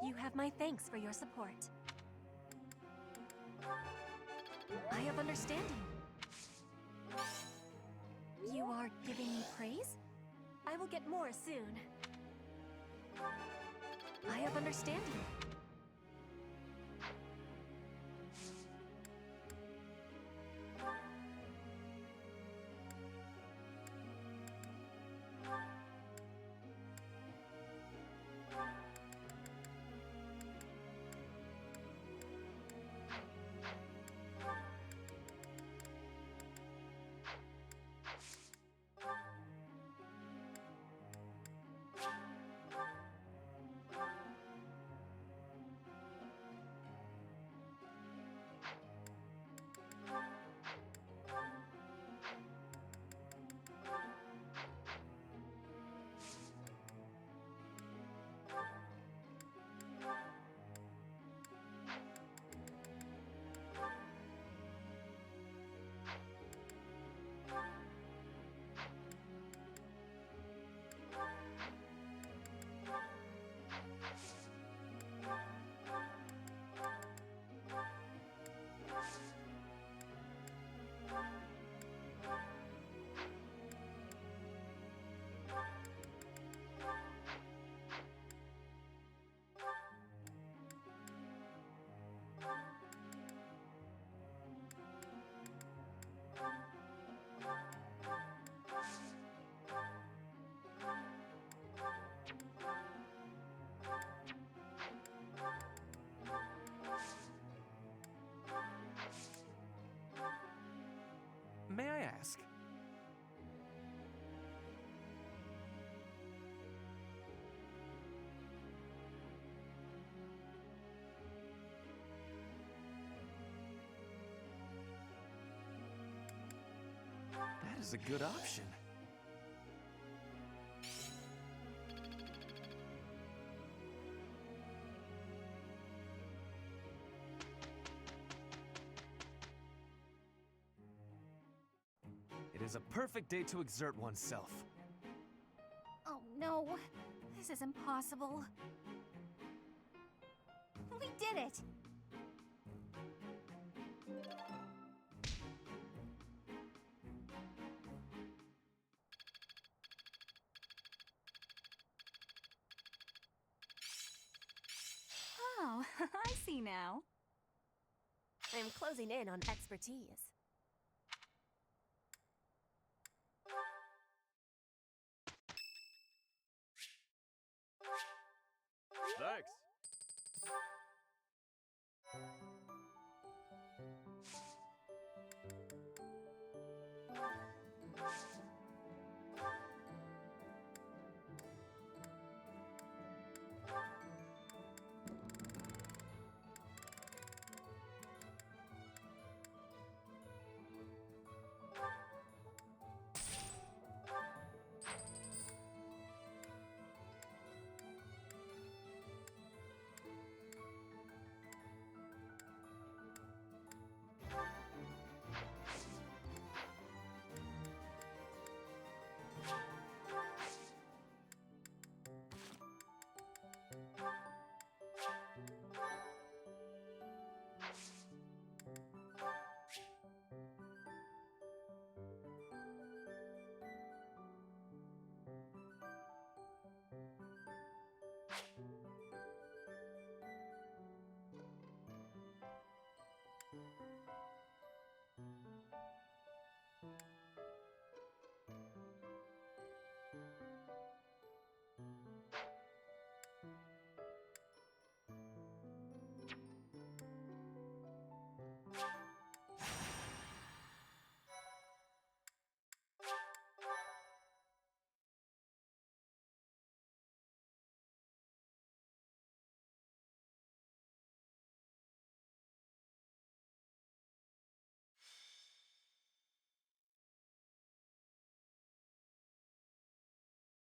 Speaker 8: You have my thanks for your support. I have understanding. You are giving me praise? I will get more soon. I have understanding.
Speaker 14: May I ask? That is a good option. It
Speaker 10: is a perfect day to exert oneself.
Speaker 4: Oh no, this is impossible. We did it!
Speaker 1: Oh, I see now.
Speaker 8: I'm closing in on expertise.
Speaker 12: Thanks.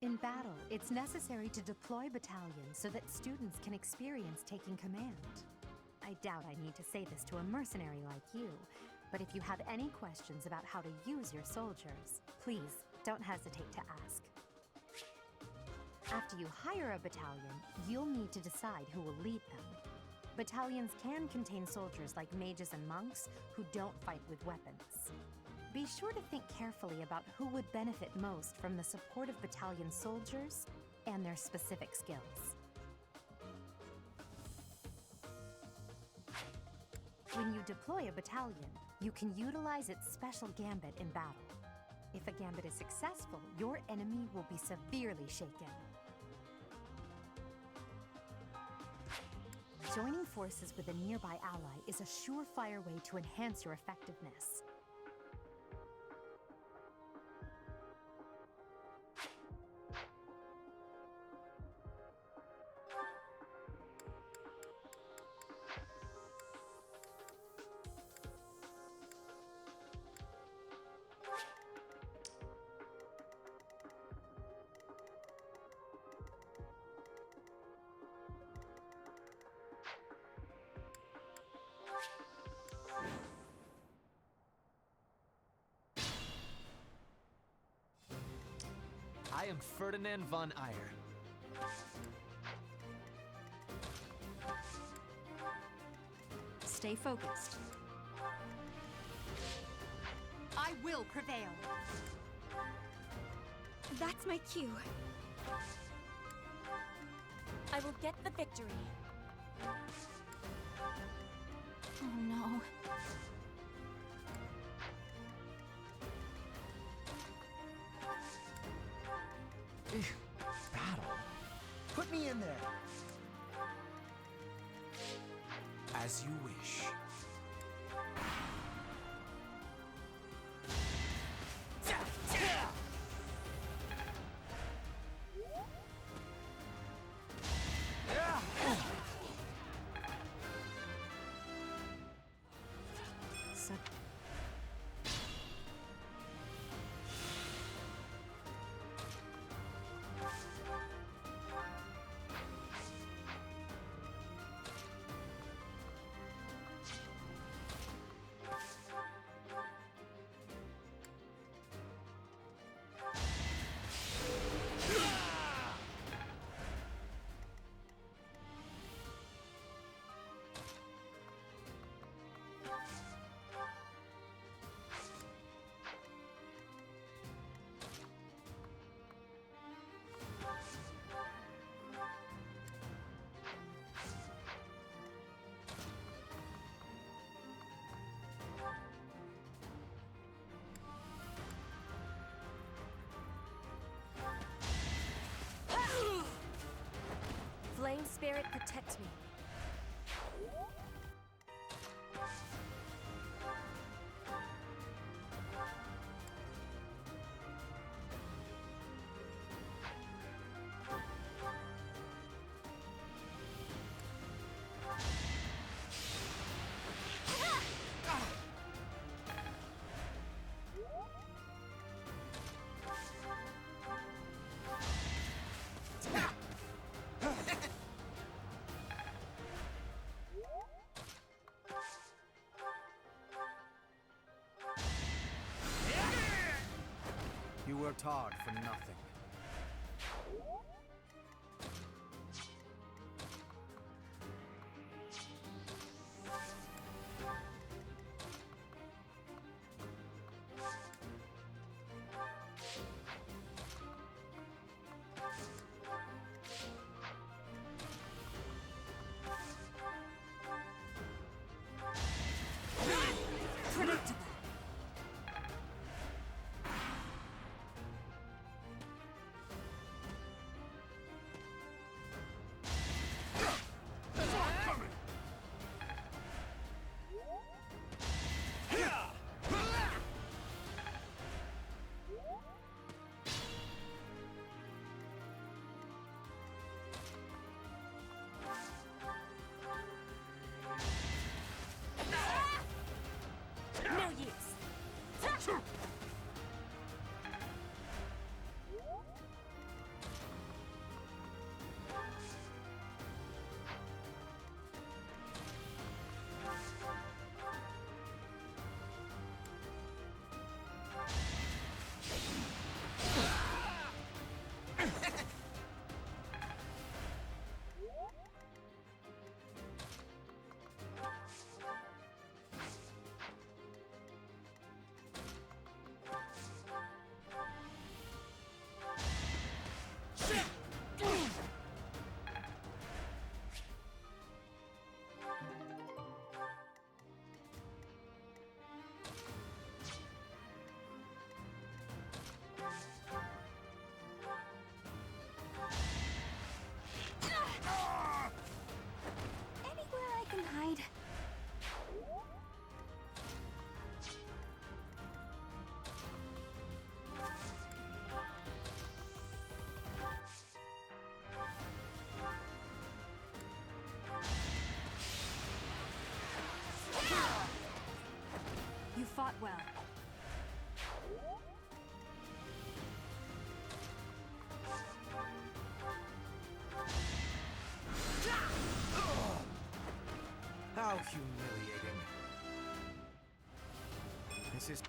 Speaker 9: In battle, it's necessary to deploy battalions so that students can experience taking command. I doubt I need to say this to a mercenary like you, but if you have any questions about how to use your soldiers, please don't hesitate to ask. After you hire a battalion, you'll need to decide who will lead them. Battalions can contain soldiers like mages and monks who don't fight with weapons. Be sure to think carefully about who would benefit most from the support of battalion soldiers and their specific skills. When you deploy a battalion, you can utilize its special gambit in battle. If a gambit is successful, your enemy will be severely shaken. Joining forces with a nearby ally is a surefire way to enhance your effectiveness.
Speaker 10: I am Ferdinand von Eyre.
Speaker 1: Stay focused. I will prevail.
Speaker 4: That's my cue.
Speaker 8: I will get the victory.
Speaker 4: Oh no.
Speaker 10: Battle?
Speaker 5: Put me in there.
Speaker 10: As you wish.
Speaker 8: Flame Spirit, protect me.
Speaker 6: You worked hard for nothing.
Speaker 7: Predictable.
Speaker 8: No use.
Speaker 1: Anywhere I can hide.
Speaker 9: You fought well.
Speaker 6: How humiliating. This is...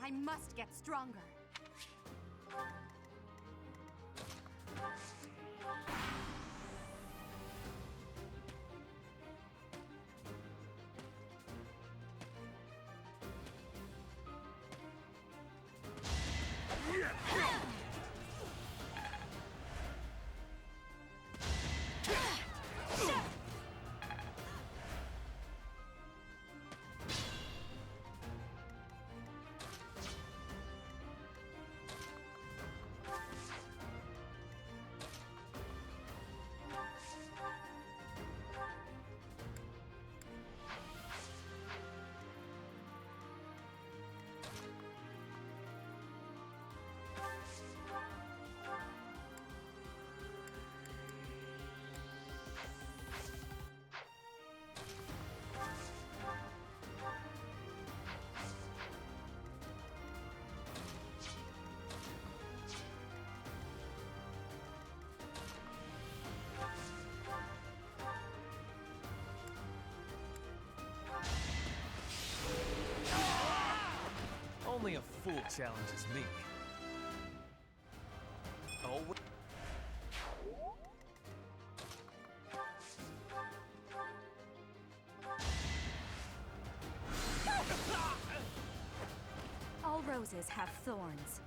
Speaker 9: I must get stronger.
Speaker 10: Only a fool challenges me. Oh,
Speaker 9: All roses have thorns.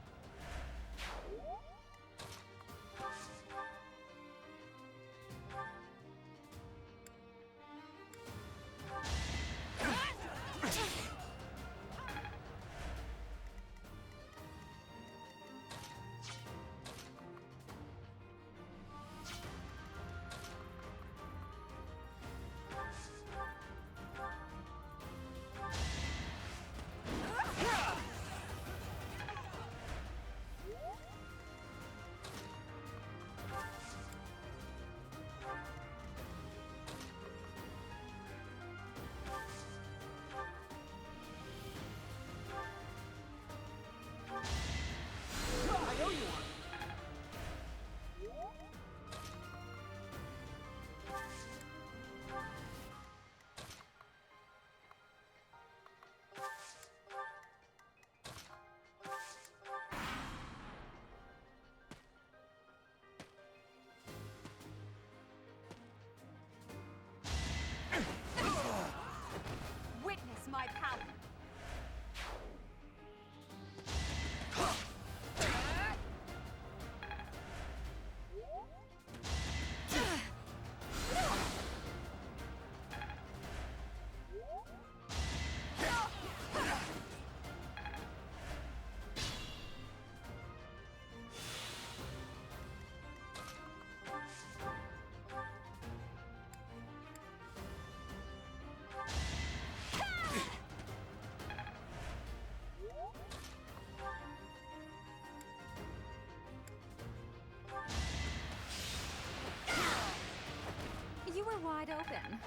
Speaker 1: wide open.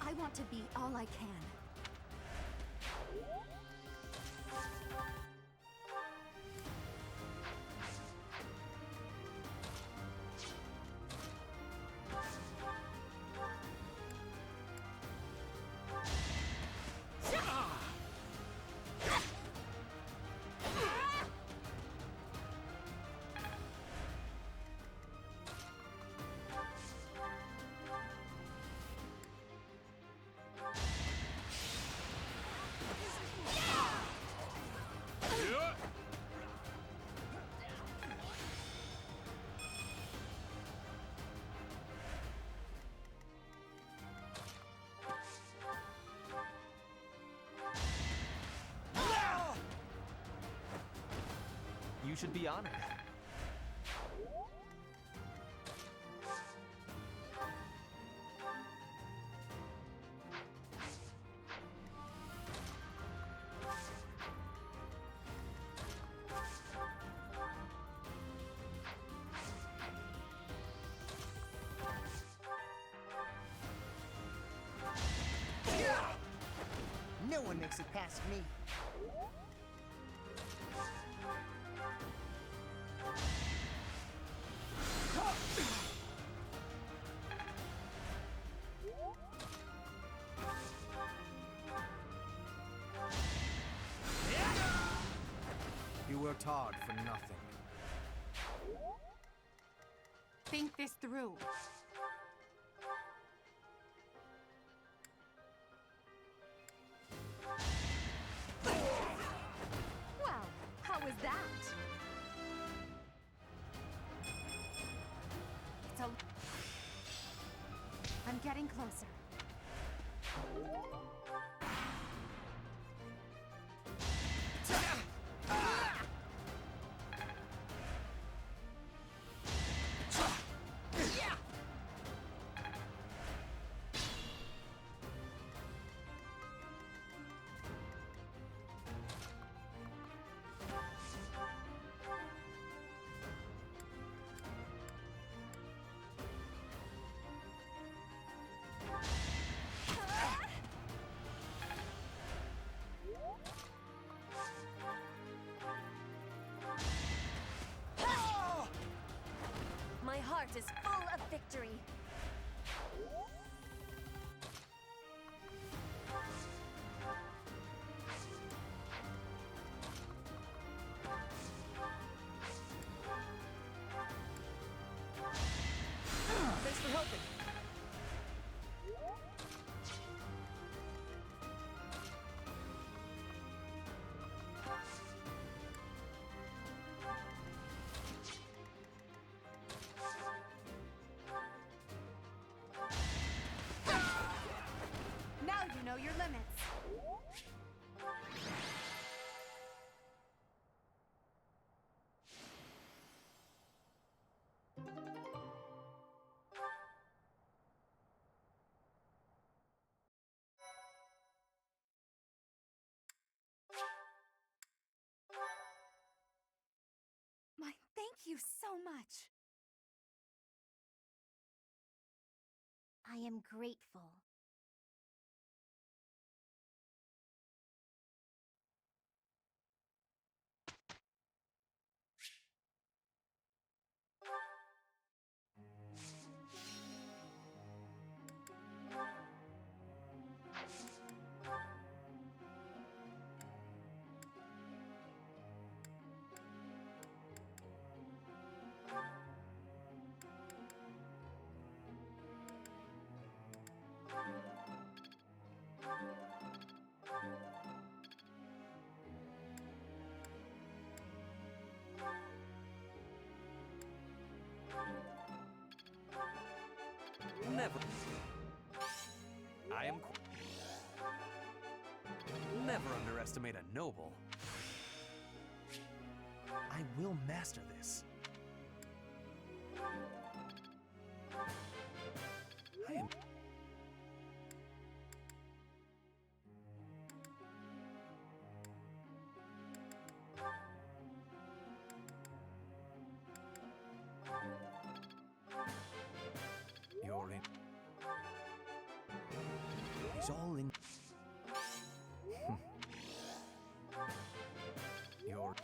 Speaker 1: I want to be all I can.
Speaker 10: You should be honored.
Speaker 5: No one makes it past me.
Speaker 12: You worked hard for nothing.
Speaker 9: Think this through. Well, how was that? So, I'm getting closer.
Speaker 8: My heart is full of victory.
Speaker 10: Thanks for helping.
Speaker 9: Now you know your limits.
Speaker 1: My thank you so much.
Speaker 23: I am grateful.
Speaker 10: Never. Never underestimate a noble. I will master this. I am.
Speaker 6: It's all in... You're...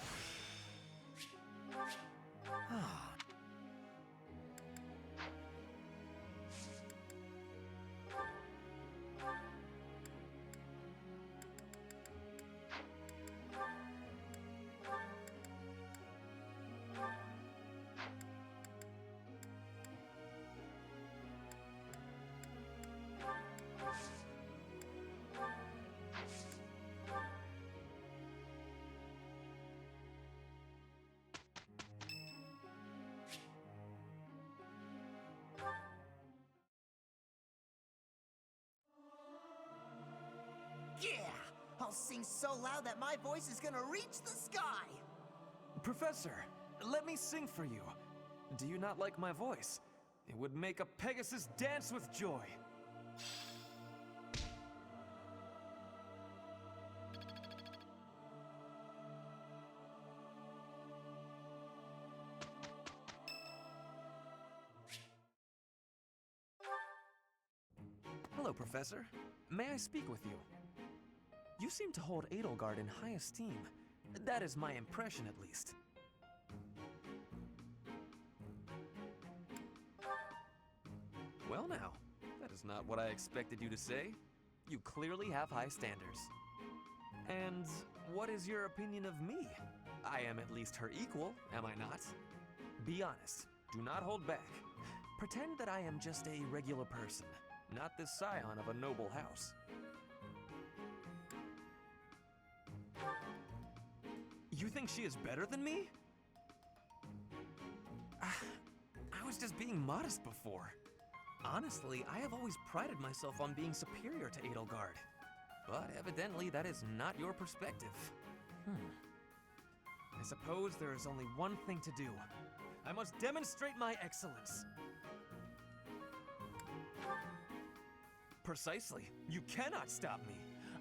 Speaker 5: Yeah! I'll sing so loud that my voice is gonna reach the sky!
Speaker 10: Professor, let me sing for you. Do you not like my voice? It would make a Pegasus dance with joy. Hello, Professor. May I speak with you? You seem to hold Edelgard in high esteem. That is my impression, at least. Well now, that is not what I expected you to say. You clearly have high standards. And what is your opinion of me? I am at least her equal, am I not? Be honest. Do not hold back. Pretend that I am just a regular person, not the scion of a noble house. You think she is better than me? I was just being modest before. Honestly, I have always prided myself on being superior to Edelgard. But evidently that is not your perspective. I suppose there is only one thing to do. I must demonstrate my excellence. Precisely. You cannot stop me.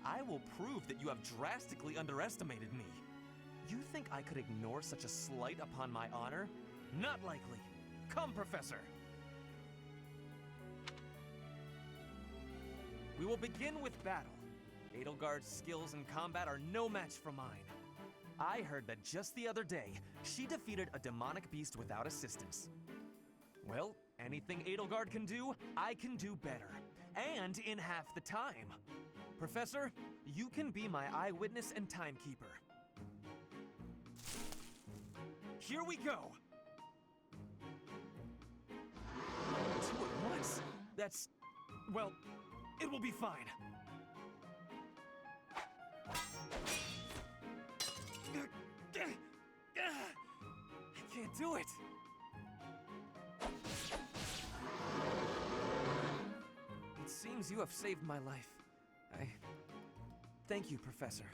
Speaker 10: I will prove that you have drastically underestimated me. You think I could ignore such a slight upon my honor? Not likely. Come, Professor. We will begin with battle. Edelgard's skills in combat are no match for mine. I heard that just the other day, she defeated a demonic beast without assistance. Well, anything Edelgard can do, I can do better. And in half the time. Professor, you can be my eyewitness and timekeeper. Here we go! 2 at once? That's... well, it will be fine. I can't do it. It seems you have saved my life. Thank you, Professor.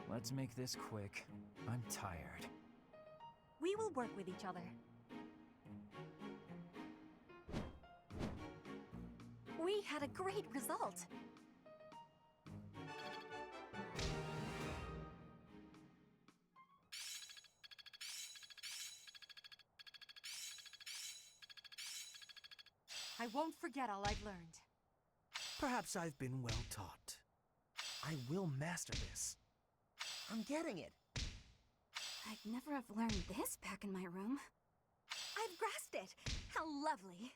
Speaker 6: Let's make this quick. I'm tired.
Speaker 9: We will work with each other.
Speaker 1: We had a great result.
Speaker 9: I won't forget all I've learned.
Speaker 10: Perhaps I've been well taught. I will master this.
Speaker 5: I'm getting it.
Speaker 1: I'd never have learned this back in my room. I've grasped it! How lovely!